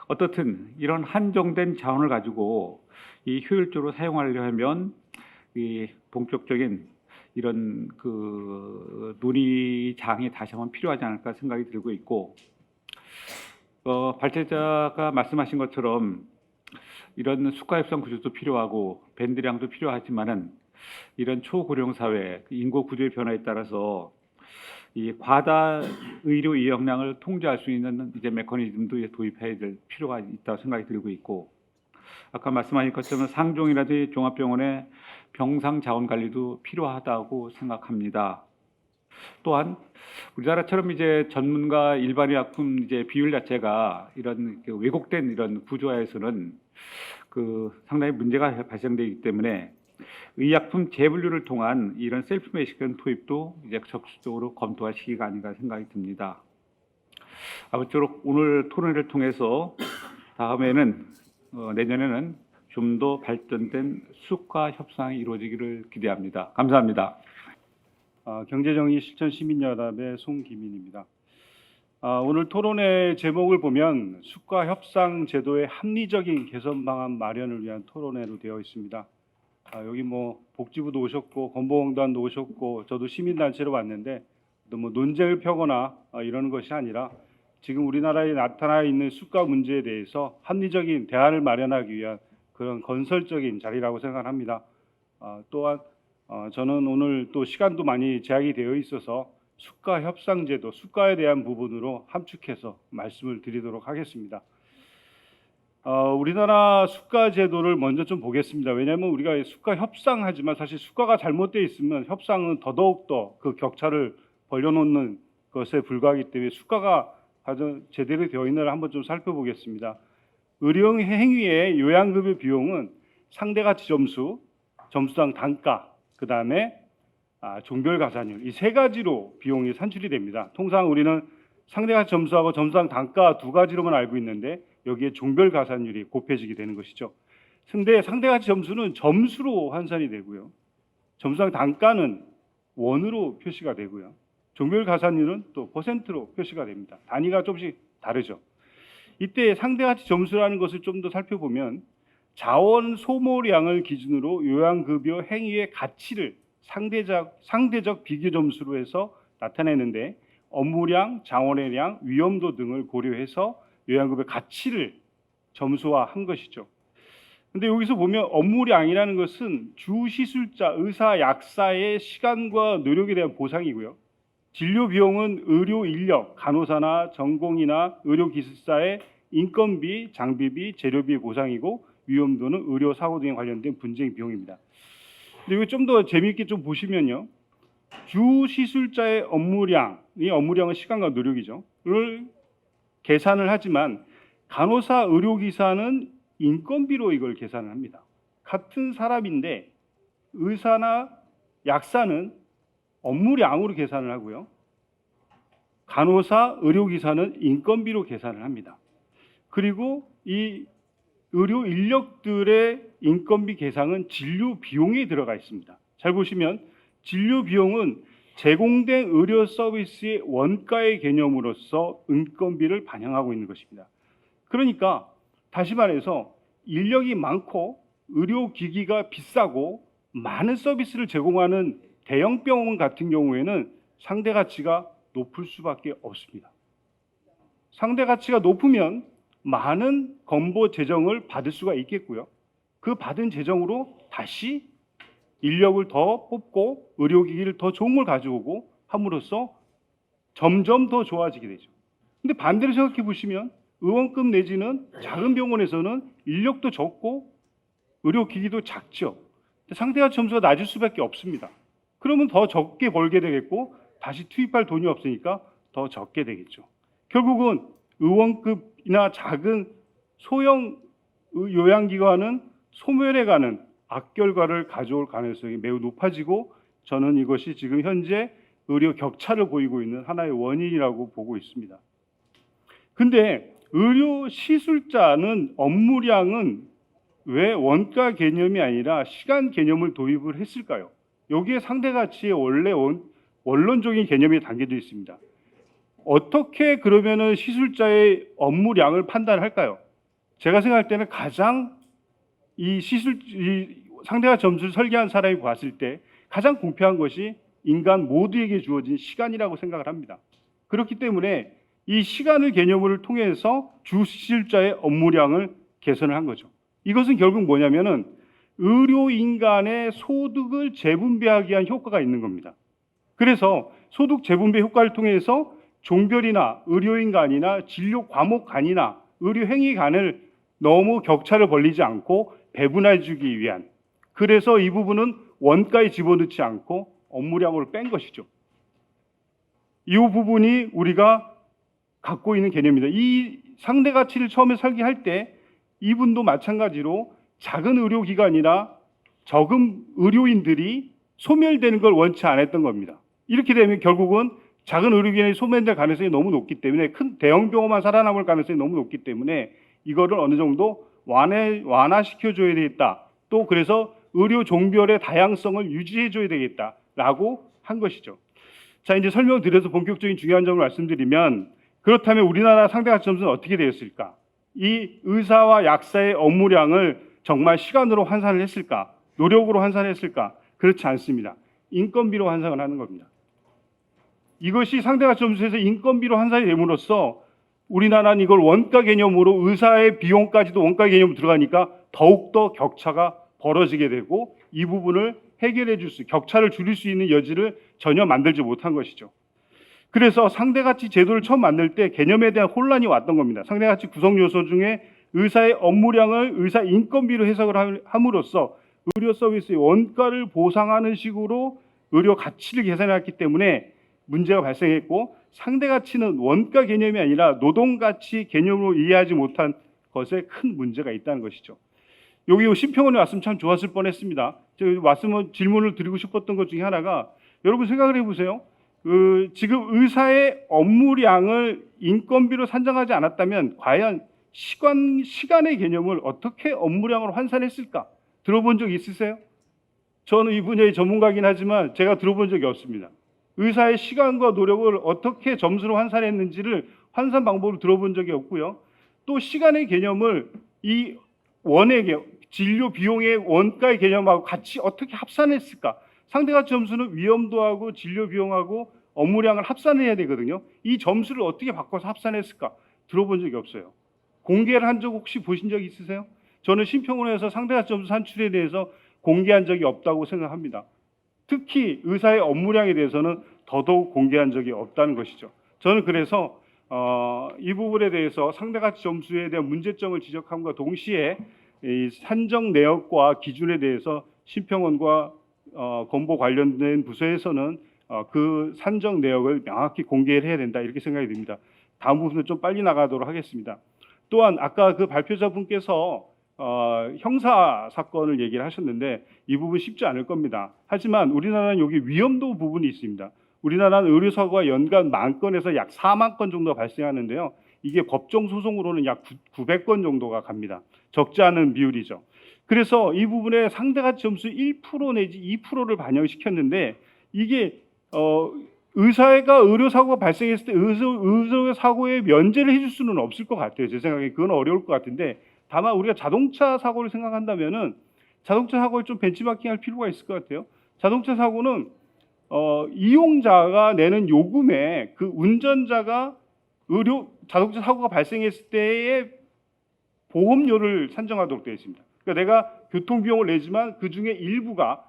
Speaker 8: 어떻든 이런 한정된 자원을 가지고 이 효율적으로 사용하려 하면 이 본격적인 이런 그 논의장이 다시 한번 필요하지 않을까 생각이 들고 있고, 발제자가 말씀하신 것처럼 이런 수가협상 구조도 필요하고 밴드량도 필요하지만은 이런 초고령 사회 인구 구조의 변화에 따라서 이 과다 의료 이용량을 통제할 수 있는 이제 메커니즘도 이제 도입해야 될 필요가 있다고 생각이 들고 있고, 아까 말씀하신 것처럼 상종이라든지 종합병원의 병상 자원 관리도 필요하다고 생각합니다. 또한 우리나라처럼 이제 전문가 일반의약품 이제 비율 자체가 이런 그 왜곡된 이런 구조화에서는 그 상당히 문제가 발생되기 때문에 의약품 재분류를 통한 이런 셀프 메디케이션 도입도 이제 적극적으로 검토할 시기가 아닌가 생각이 듭니다. 아무쪼록 오늘 토론회를 통해서 다음에는 내년에는 좀 더 발전된 수가 협상이 이루어지기를 기대합니다. 감사합니다.
Speaker 9: 경제정의 실천 시민연합의 송기민입니다. 오늘 토론회 제목을 보면 수가 협상 제도의 합리적인 개선 방안 마련을 위한 토론회로 되어 있습니다. 여기 뭐 복지부도 오셨고 건보공단도 오셨고 저도 시민단체로 왔는데 또 뭐 논쟁을 펴거나 이러는 것이 아니라 지금 우리나라에 나타나 있는 수가 문제에 대해서 합리적인 대안을 마련하기 위한 그런 건설적인 자리라고 생각합니다. 또한 저는 오늘 또 시간도 많이 제약이 되어 있어서 수가 협상제도, 수가에 대한 부분으로 함축해서 말씀을 드리도록 하겠습니다. 우리나라 수가 제도를 먼저 좀 보겠습니다. 왜냐하면 우리가 수가 협상하지만 사실 수가가 잘못되어 있으면 협상은 더더욱더 그 격차를 벌려놓는 것에 불과하기 때문에 수가가 가장 제대로 되어 있는지를 한번 좀 살펴보겠습니다. 의료 행위의 요양급여 비용은 상대가치 점수, 점수당 단가, 그 다음에 종별 가산율, 이 세 가지로 비용이 산출이 됩니다. 통상 우리는 상대가치 점수하고 점수당 단가 두 가지로만 알고 있는데 여기에 종별 가산율이 곱해지게 되는 것이죠. 근데 상대가치 점수는 점수로 환산이 되고요. 점수당 단가는 원으로 표시가 되고요. 종별 가산율은 또 퍼센트로 표시가 됩니다. 단위가 조금씩 다르죠. 이때 상대가치 점수라는 것을 좀 더 살펴보면 자원 소모량을 기준으로 요양급여 행위의 가치를 상대적 비교 점수로 해서 나타내는데 업무량, 자원의 량, 위험도 등을 고려해서 요양급여 가치를 점수화한 것이죠. 근데 여기서 보면 업무량이라는 것은 주시술자, 의사, 약사의 시간과 노력에 대한 보상이고요. 진료 비용은 의료 인력, 간호사나 전공의나 의료기술사의 인건비, 장비비, 재료비 보상이고, 위험도는 의료 사고 등에 관련된 분쟁 비용입니다. 근데 이거 좀 더 재미있게 좀 보시면요. 주 시술자의 업무량은 시간과 노력이죠. 를 계산을 하지만 간호사, 의료기사는 인건비로 이걸 계산을 합니다. 같은 사람인데 의사나 약사는 업무량으로 계산을 하고요. 간호사, 의료기사는 인건비로 계산을 합니다. 그리고 이 의료 인력들의 인건비 계상은 진료 비용에 들어가 있습니다. 잘 보시면 진료 비용은 제공된 의료 서비스의 원가의 개념으로서 인건비를 반영하고 있는 것입니다. 그러니까 다시 말해서 인력이 많고 의료기기가 비싸고 많은 서비스를 제공하는 대형 병원 같은 경우에는 상대 가치가 높을 수밖에 없습니다. 상대 가치가 높으면 많은 건보 재정을 받을 수가 있겠고요. 그 받은 재정으로 다시 인력을 더 뽑고 의료기기를 더 좋은 걸 가져오고 함으로써 점점 더 좋아지게 되죠. 근데 반대로 생각해 보시면 의원급 내지는 작은 병원에서는 인력도 적고 의료기기도 작죠. 상대가 점수가 낮을 수밖에 없습니다. 그러면 더 적게 벌게 되겠고 다시 투입할 돈이 없으니까 더 적게 되겠죠. 결국은 의원급이나 작은 소형 요양기관은 소멸해가는 악결과를 가져올 가능성이 매우 높아지고 저는 이것이 지금 현재 의료 격차를 보이고 있는 하나의 원인이라고 보고 있습니다. 근데 의료 시술자는 업무량은 왜 원가 개념이 아니라 시간 개념을 도입을 했을까요? 여기에 상대 가치의 원론적인 개념이 담겨져 있습니다. 어떻게 그러면은 시술자의 업무량을 판단할까요? 제가 생각할 때는 가장 이 상대가 점수를 설계한 사람이 봤을 때 가장 공평한 것이 인간 모두에게 주어진 시간이라고 생각을 합니다. 그렇기 때문에 이 시간을 개념을 통해서 주 시술자의 업무량을 개선을 한 거죠. 이것은 결국 뭐냐면은 의료인 간의 소득을 재분배하기 위한 효과가 있는 겁니다. 그래서 소득 재분배 효과를 통해서 종별이나 의료인 간이나 진료 과목 간이나 의료 행위 간을 너무 격차를 벌리지 않고 배분해 주기 위한, 그래서 이 부분은 원가에 집어넣지 않고 업무량으로 뺀 것이죠. 이 부분이 우리가 갖고 있는 개념입니다. 이 상대 가치를 처음에 설계할 때 이분도 마찬가지로 작은 의료기관이나 적은 의료인들이 소멸되는 걸 원치 않았던 겁니다. 이렇게 되면 결국은 작은 의료기관이 소멸될 가능성이 너무 높기 때문에 큰 대형 병원만 살아남을 가능성이 너무 높기 때문에 이거를 어느 정도 완화시켜줘야 되겠다. 또 그래서 의료 종별의 다양성을 유지해줘야 되겠다라고 한 것이죠. 자, 이제 설명을 드려서 본격적인 중요한 점을 말씀드리면, 그렇다면 우리나라 상대가치 점수는 어떻게 되었을까? 이 의사와 약사의 업무량을 정말 시간으로 환산을 했을까? 노력으로 환산을 했을까? 그렇지 않습니다. 인건비로 환산을 하는 겁니다. 이것이 상대가치 점수에서 인건비로 환산이 됨으로써 우리나라는 이걸 원가 개념으로 의사의 비용까지도 원가 개념으로 들어가니까 더욱더 격차가 벌어지게 되고 이 부분을 해결해 줄 수, 격차를 줄일 수 있는 여지를 전혀 만들지 못한 것이죠. 그래서 상대가치 제도를 처음 만들 때 개념에 대한 혼란이 왔던 겁니다. 상대가치 구성 요소 중에 의사의 업무량을 의사 인건비로 해석을 함으로써 의료 서비스의 원가를 보상하는 식으로 의료 가치를 계산해왔기 때문에 문제가 발생했고, 상대가치는 원가 개념이 아니라 노동가치 개념으로 이해하지 못한 것에 큰 문제가 있다는 것이죠. 여기 심평원에 왔으면 참 좋았을 뻔했습니다. 제가 왔으면 질문을 드리고 싶었던 것 중에 하나가, 여러분 생각을 해보세요. 지금 의사의 업무량을 인건비로 산정하지 않았다면 과연 시간의 개념을 어떻게 업무량으로 환산했을까? 들어본 적 있으세요? 저는 이 분야의 전문가긴 하지만 제가 들어본 적이 없습니다. 의사의 시간과 노력을 어떻게 점수로 환산했는지를 환산 방법을 들어본 적이 없고요. 또 시간의 개념을 이 원액의 진료 비용의 원가의 개념하고 같이 어떻게 합산했을까? 상대가치 점수는 위험도하고 진료 비용하고 업무량을 합산해야 되거든요. 이 점수를 어떻게 바꿔서 합산했을까? 들어본 적이 없어요. 공개를 한 적 혹시 보신 적 있으세요? 저는 심평원에서 상대가치 점수 산출에 대해서 공개한 적이 없다고 생각합니다. 특히 의사의 업무량에 대해서는 더더욱 공개한 적이 없다는 것이죠. 저는 그래서 이 부분에 대해서 상대가치 점수에 대한 문제점을 지적함과 동시에 이 산정 내역과 기준에 대해서 심평원과 건보 관련된 부서에서는 그 산정 내역을 명확히 공개를 해야 된다 이렇게 생각이 듭니다. 다음 부분은 좀 빨리 나가도록 하겠습니다. 또한 아까 그 발표자분께서 형사 사건을 얘기를 하셨는데 이 부분 쉽지 않을 겁니다. 하지만 우리나라는 여기 위험도 부분이 있습니다. 우리나라는 의료사고가 연간 10,000건에서 약 40,000건 정도 발생하는데요. 이게 법정 소송으로는 약 900건 정도가 갑니다. 적지 않은 비율이죠. 그래서 이 부분에 상대가치 점수 1% 내지 2%를 반영시켰는데 이게 의사가 의료사고가 발생했을 때 의료사고에 면제를 해줄 수는 없을 것 같아요. 제 생각에 그건 어려울 것 같은데 다만 우리가 자동차 사고를 생각한다면은 자동차 사고를 좀 벤치마킹할 필요가 있을 것 같아요. 자동차 사고는 이용자가 내는 요금에 그 운전자가 자동차 사고가 발생했을 때의 보험료를 산정하도록 되어 있습니다. 그러니까 내가 교통비용을 내지만 그 중에 일부가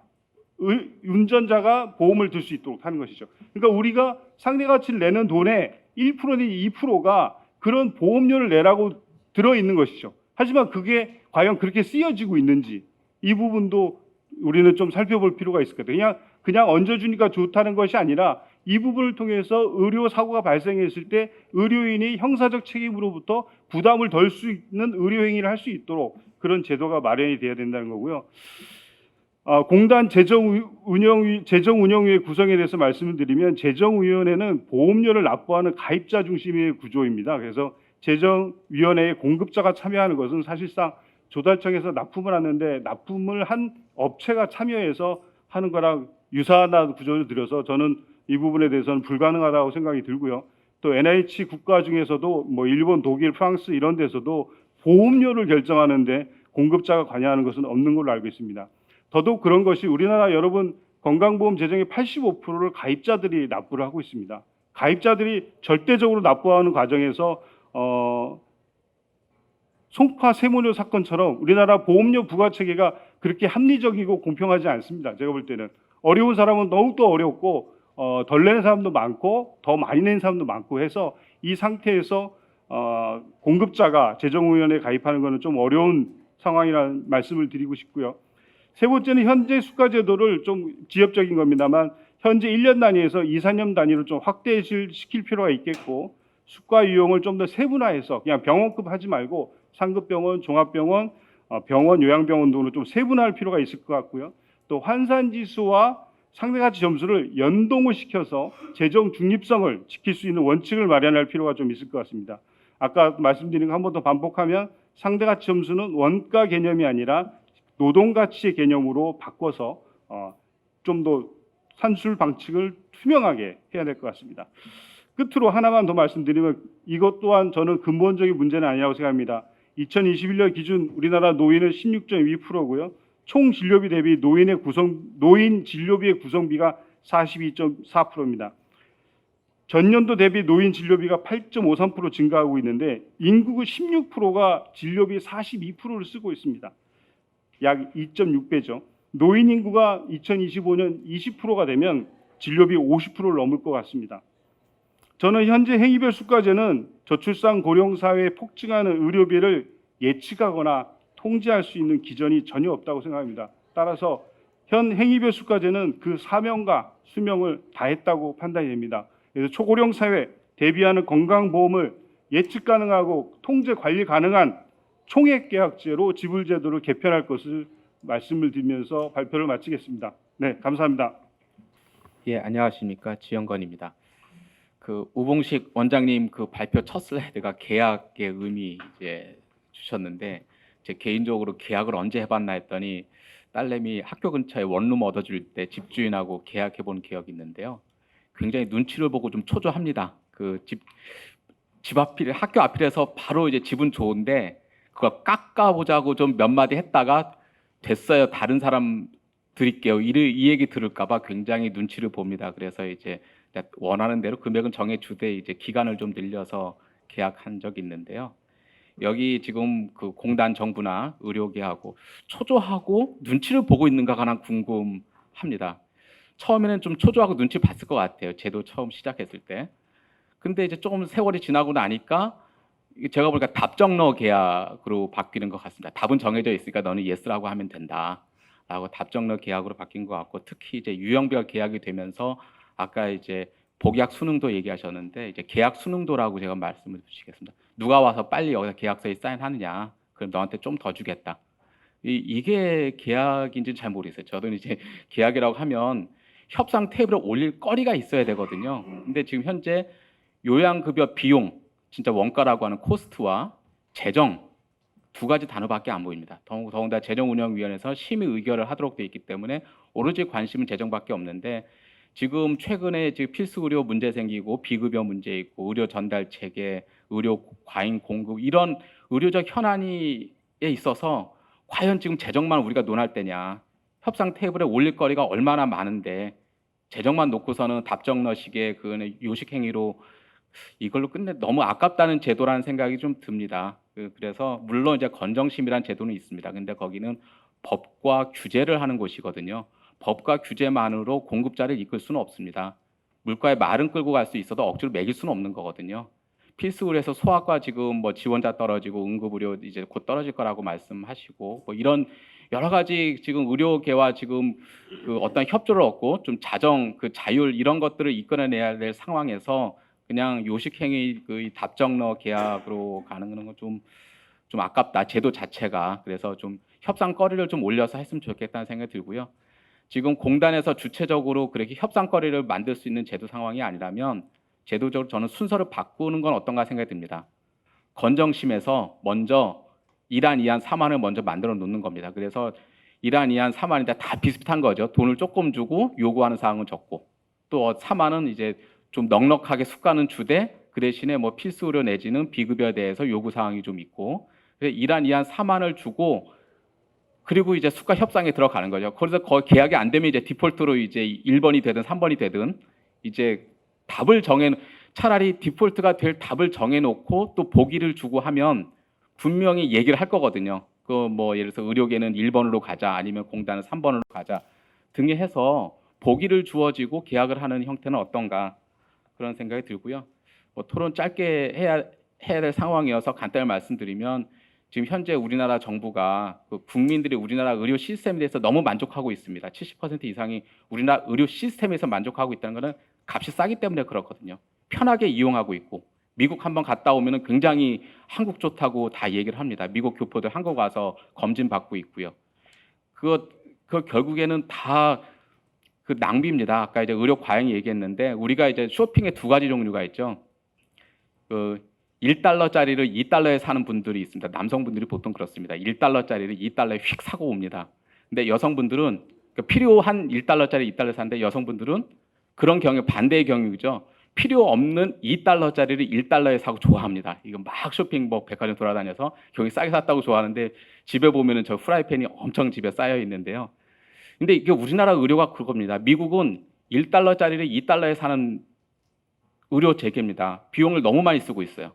Speaker 9: 운전자가 보험을 들 수 있도록 하는 것이죠. 그러니까 우리가 상대가치를 내는 돈의 1%니 2%가 그런 보험료를 내라고 들어있는 것이죠. 하지만 그게 과연 그렇게 쓰여지고 있는지 이 부분도 우리는 좀 살펴볼 필요가 있을 것 같아요. 그냥 얹어주니까 좋다는 것이 아니라 이 부분을 통해서 의료 사고가 발생했을 때 의료인이 형사적 책임으로부터 부담을 덜 수 있는 의료 행위를 할 수 있도록 그런 제도가 마련이 돼야 된다는 거고요. 공단 재정운영위의 구성에 대해서 말씀을 드리면 재정위원회는 보험료를 납부하는 가입자 중심의 구조입니다. 그래서 재정위원회에 공급자가 참여하는 것은 사실상 조달청에서 납품을 하는데 납품을 한 업체가 참여해서 하는 거랑 유사한 구조를 들여서 저는 이 부분에 대해서는 불가능하다고 생각이 들고요. 또 NIH 국가 중에서도 뭐 일본, 독일, 프랑스 이런 데서도 보험료를 결정하는데 공급자가 관여하는 것은 없는 걸로 알고 있습니다. 더더욱 그런 것이 우리나라 여러분 건강보험 재정의 85%를 가입자들이 납부를 하고 있습니다. 가입자들이 절대적으로 납부하는 과정에서 송파 세모녀 사건처럼 우리나라 보험료 부과 체계가 그렇게 합리적이고 공평하지 않습니다. 제가 볼 때는 어려운 사람은 더욱더 어렵고 덜 내는 사람도 많고 더 많이 내는 사람도 많고 해서 이 상태에서 공급자가 재정위원회에 가입하는 것은 좀 어려운 상황이라는 말씀을 드리고 싶고요. 세 번째는 현재 수가 제도를 좀 지엽적인 겁니다만 현재 1년 단위에서 2, 3년 단위로 좀 확대시킬 필요가 있겠고 수가 유형을 좀 더 세분화해서 그냥 병원급 하지 말고 상급병원, 종합병원, 병원, 요양병원 등으로 좀 세분화할 필요가 있을 것 같고요. 또 환산지수와 상대가치 점수를 연동을 시켜서 재정 중립성을 지킬 수 있는 원칙을 마련할 필요가 좀 있을 것 같습니다. 아까 말씀드린 거 한 번 더 반복하면 상대가치 점수는 원가 개념이 아니라 노동가치의 개념으로 바꿔서 좀 더 산술 방식을 투명하게 해야 될 것 같습니다. 끝으로 하나만 더 말씀드리면 이것 또한 저는 근본적인 문제는 아니라고 생각합니다. 2021년 기준 우리나라 노인은 16.2%고요. 총 진료비 대비 노인 진료비의 구성비가 42.4%입니다. 전년도 대비 노인 진료비가 8.53% 증가하고 있는데 인구 16%가 진료비 42%를 쓰고 있습니다. 약 2.6배죠. 노인 인구가 2025년 20%가 되면 진료비 50%를 넘을 것 같습니다. 저는 현재 행위별 수가제는 저출산 고령 사회에 폭증하는 의료비를 예측하거나 통제할 수 있는 기전이 전혀 없다고 생각합니다. 따라서 현 행위별 수가제는 그 사명과 수명을 다했다고 판단이 됩니다. 그래서 초고령 사회 대비하는 건강보험을 예측 가능하고 통제 관리 가능한 총액계약제로 지불제도를 개편할 것을 말씀을 드리면서 발표를 마치겠습니다. 네, 감사합니다.
Speaker 10: 예, 안녕하십니까. 지영건입니다. 그 우봉식 원장님 그 발표 첫 슬라이드가 계약의 의미 이제 주셨는데 제 개인적으로 계약을 언제 해봤나 했더니 딸내미 학교 근처에 원룸 얻어줄 때 집주인하고 계약해본 기억이 있는데요. 굉장히 눈치를 보고 좀 초조합니다. 그 집 앞이 학교 앞이라서 바로 이제 집은 좋은데 그거 깎아보자고 좀 몇 마디 했다가 됐어요. 다른 사람 드릴게요. 이 얘기 들을까봐 굉장히 눈치를 봅니다. 그래서 이제 원하는 대로 금액은 정해주되 이제 기간을 좀 늘려서 계약한 적이 있는데요. 여기 지금 그 공단 정부나 의료계하고 초조하고 눈치를 보고 있는가가 난 궁금합니다. 처음에는 좀 초조하고 눈치 봤을 것 같아요. 제도 처음 시작했을 때. 근데 이제 조금 세월이 지나고 나니까 이게 제가 보니까 답정너 계약으로 바뀌는 것 같습니다. 답은 정해져 있으니까 너는 예스라고 하면 된다라고 답정너 계약으로 바뀐 것 같고, 특히 이제 유형별 계약이 되면서 아까 이제 복약 수능도 얘기하셨는데 이제 계약 수능도라고 제가 말씀을 드리겠습니다. 누가 와서 빨리 여기다 계약서에 사인하느냐, 그럼 너한테 좀 더 주겠다. 이게 계약인지는 잘 모르겠어요. 저도 이제 계약이라고 하면 협상 테이블에 올릴 거리가 있어야 되거든요. 근데 지금 현재 요양급여 비용, 진짜 원가라고 하는 코스트와 재정 두 가지 단어밖에 안 보입니다. 더군다나 재정운영위원회에서 심의 의결을 하도록 되어 있기 때문에 오로지 관심은 재정밖에 없는데, 지금 최근에 지금 필수 의료 문제 생기고 비급여 문제 있고 의료 전달 체계, 의료 과잉 공급, 이런 의료적 현안에 있어서 과연 지금 재정만 우리가 논할 때냐, 협상 테이블에 올릴 거리가 얼마나 많은데 재정만 놓고서는 답정너식의 그 요식 행위로 이걸로 끝내 너무 아깝다는 제도라는 생각이 좀 듭니다. 그래서 물론 이제 건정심이란 제도는 있습니다. 근데 거기는 법과 규제를 하는 곳이거든요. 법과 규제만으로 공급자를 이끌 수는 없습니다. 물가에 말은 끌고 갈 수 있어도 억지로 매길 수는 없는 거거든요. 필수의료에서 소아과 지금 뭐 지원자 떨어지고 응급의료 이제 곧 떨어질 거라고 말씀하시고, 뭐 이런 여러 가지 지금 의료계와 지금 그 어떤 협조를 얻고 좀 자정 그 자율 이런 것들을 이끌어내야 될 상황에서 그냥 요식행위 그 답정너 계약으로 가는 건 좀 아깝다, 제도 자체가. 그래서 좀 협상거리를 좀 올려서 했으면 좋겠다는 생각이 들고요. 지금 공단에서 주체적으로 그렇게 협상거리를 만들 수 있는 제도 상황이 아니라면 제도적으로 저는 순서를 바꾸는 건 어떤가 생각이 듭니다. 건정심에서 먼저 1안, 2안, 3안을 먼저 만들어 놓는 겁니다. 그래서 1안, 2안, 3안인데 다 비슷한 거죠. 돈을 조금 주고 요구하는 사항은 적고, 또 3안은 이제 좀 넉넉하게 수가는 주되 그 대신에 뭐 필수 의료 내지는 비급여에 대해서 요구 사항이 좀 있고, 그래서 1안, 2안, 3안을 주고 그리고 이제 수가 협상에 들어가는 거죠. 그래서 거의 계약이 안 되면 이제 디폴트로 이제 1번이 되든 3번이 되든 이제 답을 차라리 디폴트가 될 답을 정해놓고 또 보기를 주고 하면 분명히 얘기를 할 거거든요. 그 뭐 예를 들어서 의료계는 1번으로 가자, 아니면 공단은 3번으로 가자 등에 해서 보기를 주어지고 계약을 하는 형태는 어떤가, 그런 생각이 들고요. 뭐 토론 짧게 해야 될 상황이어서 간단히 말씀드리면, 지금 현재 우리나라 정부가 그 국민들이 우리나라 의료 시스템에 대해서 너무 만족하고 있습니다. 70% 이상이 우리나라 의료 시스템에서 만족하고 있다는 것은 값이 싸기 때문에 그렇거든요. 편하게 이용하고 있고, 미국 한번 갔다 오면은 굉장히 한국 좋다고 다 얘기를 합니다. 미국 교포들 한국 와서 검진 받고 있고요. 그 결국에는 다 그 낭비입니다. 아까 이제 의료 과잉 얘기했는데, 우리가 이제 쇼핑에 두 가지 종류가 있죠. 그 1달러짜리를 2달러에 사는 분들이 있습니다. 남성분들이 보통 그렇습니다. 1달러짜리를 2달러에 휙 사고 옵니다. 근데 여성분들은 필요한 1달러짜리 2달러에 사는데, 여성분들은 그런 경우 반대의 경우죠. 필요 없는 2달러짜리를 1달러에 사고 좋아합니다. 이거 막 쇼핑 뭐 백화점 돌아다녀서 경이 싸게 샀다고 좋아하는데, 집에 보면은 저 프라이팬이 엄청 집에 쌓여 있는데요. 근데 이게 우리나라 의료가 그겁니다. 미국은 1달러짜리를 2달러에 사는 의료 재개입니다. 비용을 너무 많이 쓰고 있어요.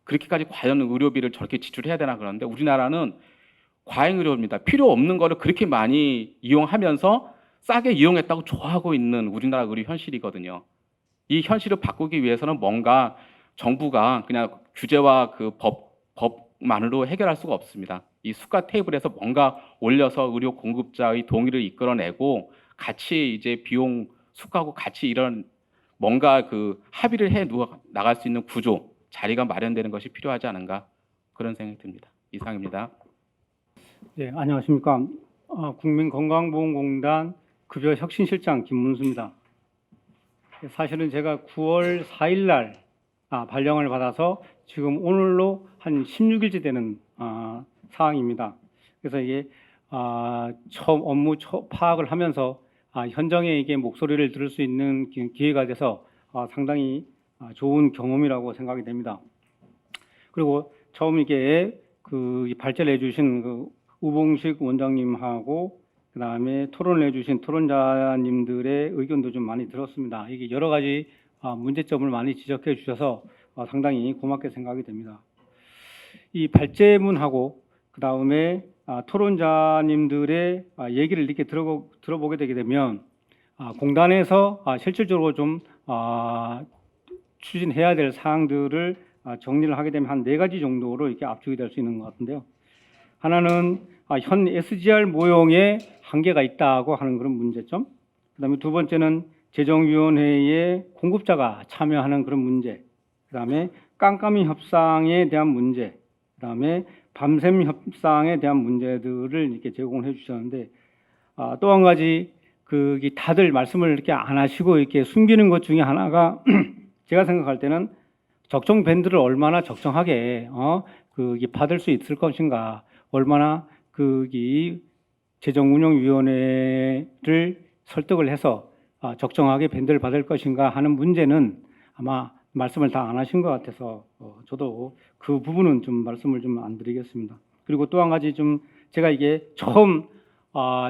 Speaker 10: 그렇게까지 과연 의료비를 저렇게 지출해야 되나 그러는데, 우리나라는 과잉 의료입니다. 필요 없는 거를 그렇게 많이 이용하면서 싸게 이용했다고 좋아하고 있는 우리나라 의료 현실이거든요. 이 현실을 바꾸기 위해서는 뭔가 정부가 그냥 규제와 그 법만으로 해결할 수가 없습니다. 이 수가 테이블에서 뭔가 올려서 의료 공급자의 동의를 이끌어내고 같이 이제 비용 수가하고 같이 이런 뭔가 그 합의를 해 나갈 수 있는 구조, 자리가 마련되는 것이 필요하지 않은가, 그런 생각이 듭니다. 이상입니다.
Speaker 11: 네, 안녕하십니까. 국민건강보험공단 급여혁신실장 김문수입니다. 사실은 제가 9월 4일 날 발령을 받아서 지금 오늘로 한 16일째 되는 상황입니다. 그래서 이게 처음 업무 파악을 하면서 현장에 이게 목소리를 들을 수 있는 기회가 돼서 상당히 좋은 경험이라고 생각이 됩니다. 그리고 처음 이게 그 발제를 해주신 그 우봉식 원장님하고 그 다음에 토론을 해주신 토론자님들의 의견도 좀 많이 들었습니다. 이게 여러 가지 문제점을 많이 지적해 주셔서 상당히 고맙게 생각이 됩니다. 이 발제문하고 그 다음에 토론자님들의 얘기를 이렇게 들어보게 되게 되면 공단에서 실질적으로 좀 추진해야 될 사항들을 정리를 하게 되면 한 4가지 정도로 이렇게 압축이 될 수 있는 것 같은데요. 하나는 현 SGR 모형에 한계가 있다고 하는 그런 문제점. 그다음에 두 번째는 재정위원회에 공급자가 참여하는 그런 문제. 그다음에 깜깜이 협상에 대한 문제. 그다음에 밤샘 협상에 대한 문제들을 이렇게 제공을 해주셨는데 또 한 가지 다들 말씀을 이렇게 안 하시고 이렇게 숨기는 것 중에 하나가 제가 생각할 때는 적정 밴드를 얼마나 적정하게 받을 수 있을 것인가, 얼마나 재정운용위원회를 설득을 해서 적정하게 밴드를 받을 것인가 하는 문제는 아마 말씀을 다 안 하신 것 같아서 저도 그 부분은 좀 말씀을 좀 안 드리겠습니다. 그리고 또 한 가지 좀 제가 이게 처음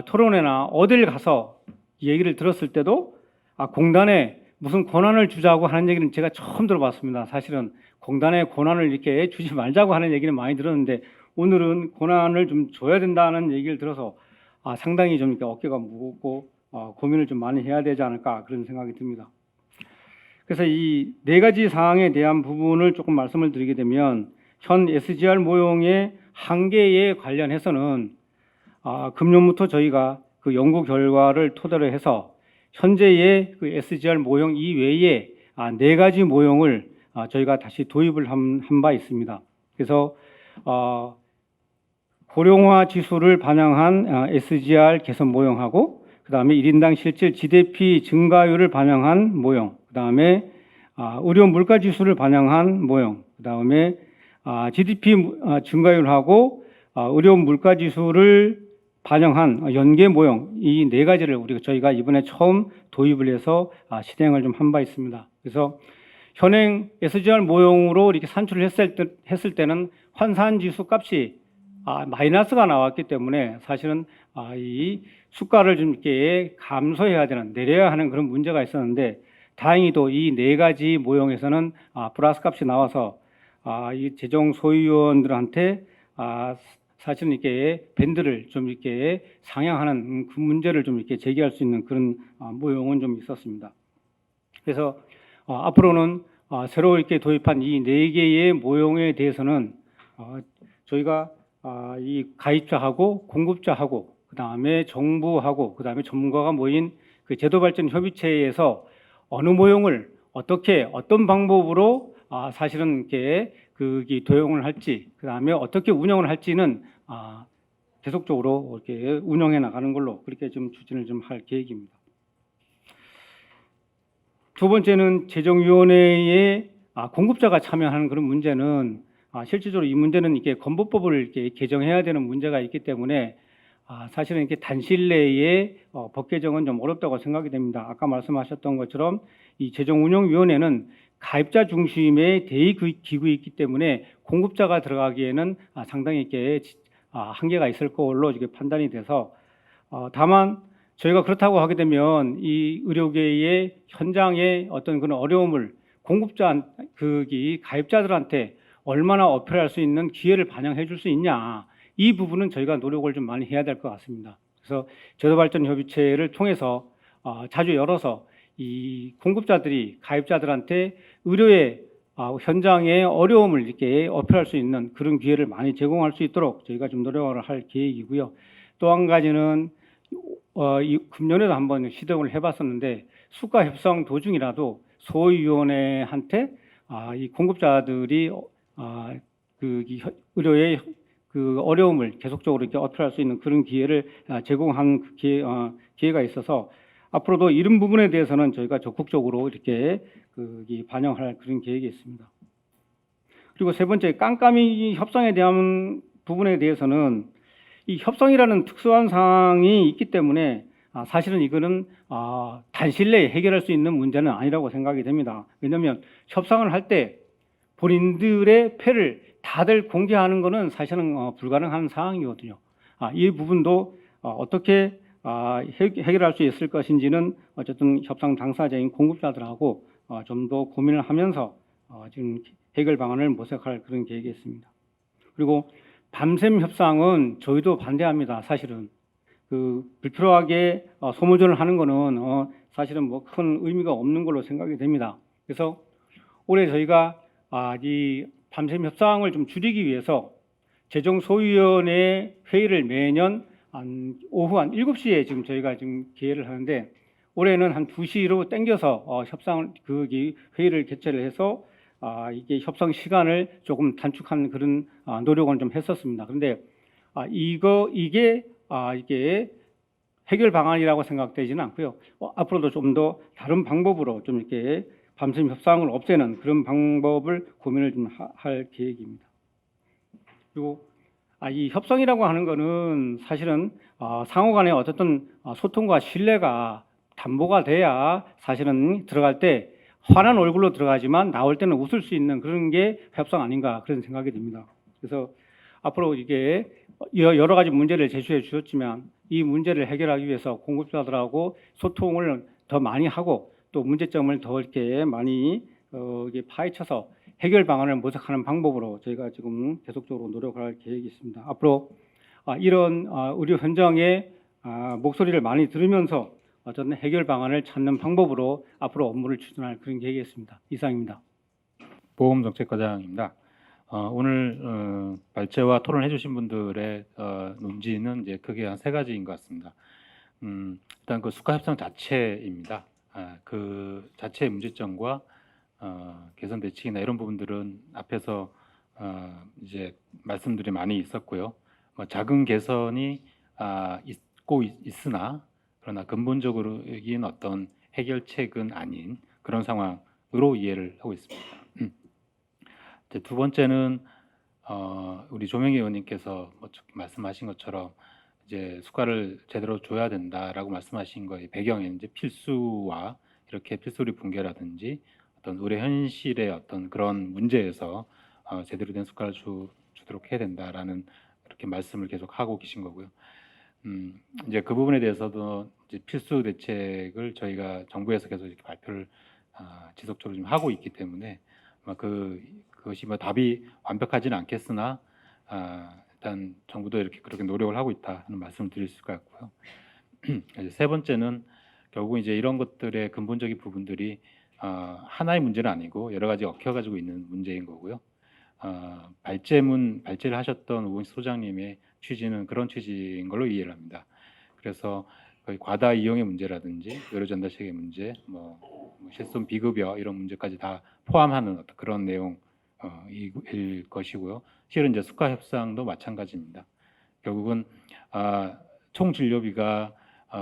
Speaker 11: 토론회나 어딜 가서 얘기를 들었을 때도 공단에 무슨 권한을 주자고 하는 얘기는 제가 처음 들어봤습니다. 사실은 공단에 권한을 이렇게 주지 말자고 하는 얘기는 많이 들었는데 오늘은 권한을 좀 줘야 된다는 얘기를 들어서 상당히 좀 이렇게 어깨가 무겁고 고민을 좀 많이 해야 되지 않을까 그런 생각이 듭니다. 그래서 이 4가지 사항에 대한 부분을 조금 말씀을 드리게 되면 현 SGR 모형의 한계에 관련해서는 금년부터 저희가 그 연구 결과를 토대로 해서 현재의 그 SGR 모형 이외에 4가지 모형을 저희가 다시 도입을 한 바 있습니다. 그래서 고령화 지수를 반영한 SGR 개선 모형하고 그다음에 1인당 실질 GDP 증가율을 반영한 모형, 그다음에 의료 물가 지수를 반영한 모형, 그다음에 GDP 증가율하고 의료 물가 지수를 반영한 연계 모형, 이 4가지를 저희가 이번에 처음 도입을 해서 실행을 좀 한 바 있습니다. 그래서 현행 SGR 모형으로 이렇게 산출을 했을 때는 환산 지수 값이 마이너스가 나왔기 때문에 사실은 이 수가를 좀 이렇게 감소해야 되는, 내려야 하는 그런 문제가 있었는데 다행히도 이 4가지 모형에서는 플러스 값이 나와서 이 재정 소위원들한테 사실은 이렇게 밴드를 좀 이렇게 상향하는 그 문제를 좀 이렇게 제기할 수 있는 그런 모형은 좀 있었습니다. 그래서 앞으로는 새로 이렇게 도입한 이 4개의 모형에 대해서는 저희가 이 가입자하고 공급자하고 그다음에 정부하고 그다음에 전문가가 모인 그 제도발전 협의체에서 어느 모형을 어떤 방법으로 사실은 이렇게 도용을 할지 그다음에 어떻게 운영을 할지는 계속적으로 이렇게 운영해 나가는 걸로 그렇게 좀 추진을 좀 할 계획입니다. 두 번째는 재정위원회에 공급자가 참여하는 그런 문제는 실질적으로 이 문제는 이렇게 건보법을 이렇게 개정해야 되는 문제가 있기 때문에 사실은 이렇게 단실 내에 법 개정은 좀 어렵다고 생각이 됩니다. 아까 말씀하셨던 것처럼 이 재정운용위원회는 가입자 중심의 대의 기구이기 때문에 공급자가 들어가기에는 상당히 이렇게 한계가 있을 걸로 이렇게 판단이 돼서 다만 저희가 그렇다고 하게 되면 이 의료계의 현장의 어떤 그런 어려움을 공급자 가입자들한테 얼마나 어필할 수 있는 기회를 반영해 줄 수 있냐, 이 부분은 저희가 노력을 좀 많이 해야 될 것 같습니다. 그래서 제도발전협의체를 통해서 자주 열어서 이 공급자들이 가입자들한테 의료의 현장의 어려움을 이렇게 어필할 수 있는 그런 기회를 많이 제공할 수 있도록 저희가 좀 노력을 할 계획이고요. 또 한 가지는 이 금년에도 한번 시도를 해봤었는데 수가 협상 도중이라도 소위원회한테 이 공급자들이 이 의료의 그 어려움을 계속적으로 이렇게 어필할 수 있는 그런 기회를 제공한 기회가 있어서 앞으로도 이런 부분에 대해서는 저희가 적극적으로 이렇게 반영할 그런 계획이 있습니다. 그리고 세 번째, 깜깜이 협상에 대한 부분에 대해서는 이 협상이라는 특수한 상황이 있기 때문에 사실은 이거는 단실 내에 해결할 수 있는 문제는 아니라고 생각이 됩니다. 왜냐하면 협상을 할 때 본인들의 패를 다들 공개하는 것은 사실은 불가능한 상황이거든요. 이 부분도 어떻게 해결할 수 있을 것인지는 어쨌든 협상 당사자인 공급자들하고 좀 더 고민을 하면서 지금 해결 방안을 모색할 그런 계획이 있습니다. 그리고 밤샘 협상은 저희도 반대합니다. 사실은 불필요하게 소모전을 하는 거는 사실은 뭐 큰 의미가 없는 걸로 생각이 됩니다. 그래서 올해 저희가 이 밤샘 협상을 좀 줄이기 위해서 재정소위원회 회의를 매년 오후 한 7시에 지금 저희가 지금 기회를 하는데 올해는 한 2시로 땡겨서 협상 회의를 개최를 해서 이게 협상 시간을 조금 단축한 그런 노력을 좀 했었습니다. 그런데 이게 해결 방안이라고 생각되지는 않고요. 앞으로도 좀 더 다른 방법으로 좀 이렇게 밤샘 협상을 없애는 그런 방법을 고민을 좀 할 계획입니다. 그리고 이 협상이라고 하는 거는 사실은 상호 간의 어쨌든 소통과 신뢰가 담보가 돼야 사실은 들어갈 때 환한 얼굴로 들어가지만 나올 때는 웃을 수 있는 그런 게 협상 아닌가 그런 생각이 듭니다. 그래서 앞으로 이게 여러 가지 문제를 제시해 주셨지만 이 문제를 해결하기 위해서 공급자들하고 소통을 더 많이 하고 또 문제점을 더 이렇게 많이 이게 파헤쳐서 해결 방안을 모색하는 방법으로 저희가 지금 계속적으로 노력을 할 계획이 있습니다. 앞으로 이런 의료 현장의 목소리를 많이 들으면서 어떤 해결 방안을 찾는 방법으로 앞으로 업무를 추진할 그런 계획이 있습니다. 이상입니다.
Speaker 12: 보험정책과장입니다. 오늘 발제와 토론해 주신 분들의 논지는 이제 크게 한 3가지인 것 같습니다. 일단 그 수가 협상 자체입니다. 그 자체의 문제점과 개선 대책이나 이런 부분들은 앞에서 이제 말씀들이 많이 있었고요. 작은 개선이 있고 있으나 그러나 근본적으로긴 어떤 해결책은 아닌 그런 상황으로 이해를 하고 있습니다. 이제 두 번째는 우리 조명희 의원님께서 말씀하신 것처럼 이제 수가를 제대로 줘야 된다라고 말씀하신 거의 배경에 이제 필수와 이렇게 필수리 붕괴라든지 어떤 의료 현실의 어떤 그런 문제에서 제대로 된 수가를 주도록 해야 된다라는 이렇게 말씀을 계속 하고 계신 거고요. 이제 그 부분에 대해서도 이제 필수 대책을 저희가 정부에서 계속 이렇게 발표를 지속적으로 좀 하고 있기 때문에 그것이 답이 완벽하지는 않겠으나 일단 정부도 이렇게 그렇게 노력을 하고 있다 하는 말씀을 드릴 수 있을 것 같고요. 이제 세 번째는 결국 이제 이런 것들의 근본적인 부분들이 하나의 문제는 아니고 여러 가지 얽혀가지고 있는 문제인 거고요. 발제를 하셨던 우원식 소장님의 취지는 그런 취지인 걸로 이해를 합니다. 그래서 거의 과다 이용의 문제라든지 의료 전달책의 문제, 실손 비급여 이런 문제까지 다 포함하는 어떤 그런 내용일 것이고요. 실은 이제 수가 협상도 마찬가지입니다. 결국은 총 진료비가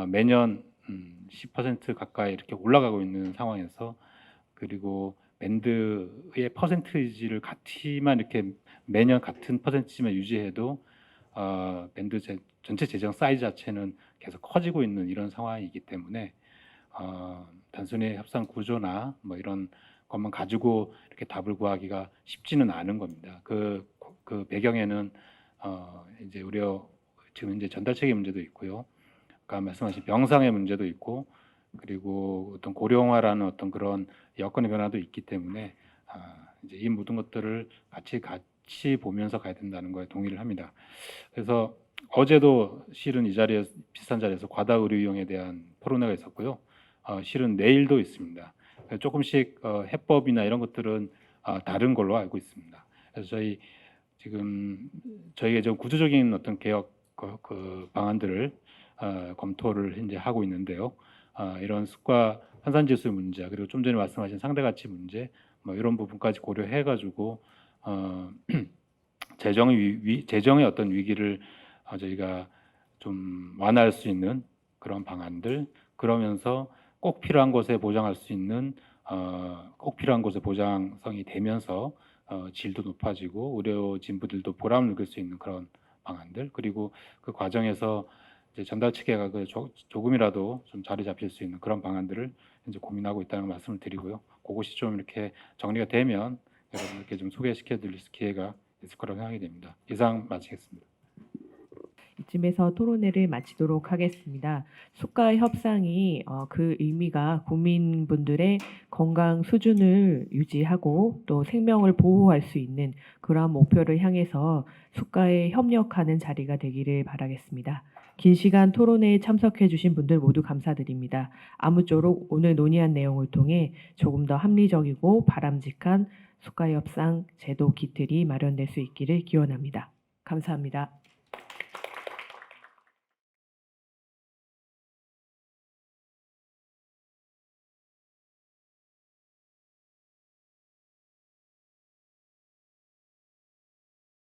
Speaker 12: 매년 10% 가까이 이렇게 올라가고 있는 상황에서 그리고 밴드의 퍼센티지를 같이만 이렇게 매년 같은 퍼센티지만 유지해도 밴드 전체 재정 사이즈 자체는 계속 커지고 있는 이런 상황이기 때문에 단순히 협상 구조나 이런 것만 가지고 이렇게 답을 구하기가 쉽지는 않은 겁니다. 그 배경에는 이제 지금 이제 전달책의 문제도 있고요. 아까 말씀하신 병상의 문제도 있고 그리고 어떤 고령화라는 어떤 그런 여건의 변화도 있기 때문에 이제 이 모든 것들을 같이 보면서 가야 된다는 거에 동의를 합니다. 그래서 어제도 실은 이 자리에 비슷한 자리에서 과다 의료 이용에 대한 토론회가 있었고요. 실은 내일도 있습니다. 조금씩 해법이나 이런 것들은 다른 걸로 알고 있습니다. 그래서 저희가 좀 구조적인 어떤 개혁 방안들을 검토를 이제 하고 있는데요. 이런 수가 환산지수 문제 그리고 좀 전에 말씀하신 상대가치 문제 이런 부분까지 고려해가지고 재정의 어떤 위기를 저희가 좀 완화할 수 있는 그런 방안들 그러면서 꼭 필요한 곳에 보장할 수 있는 꼭 필요한 곳에 보장성이 되면서 질도 높아지고 의료진분들도 보람을 느낄 수 있는 그런 방안들 그리고 그 과정에서 이제 전달 체계가 조금이라도 좀 자리 잡힐 수 있는 그런 방안들을 이제 고민하고 있다는 말씀을 드리고요. 그것이 좀 이렇게 정리가 되면 여러분께 좀 소개시켜 드릴 기회가 있을 거라고 생각이 됩니다. 이상 마치겠습니다.
Speaker 1: 이쯤에서 토론회를 마치도록 하겠습니다. 수가 협상이 그 의미가 국민분들의 건강 수준을 유지하고 또 생명을 보호할 수 있는 그러한 목표를 향해서 수가에 협력하는 자리가 되기를 바라겠습니다. 긴 시간 토론회에 참석해 주신 분들 모두 감사드립니다. 아무쪼록 오늘 논의한 내용을 통해 조금 더 합리적이고 바람직한 수가 협상 제도 기틀이 마련될 수 있기를 기원합니다. 감사합니다.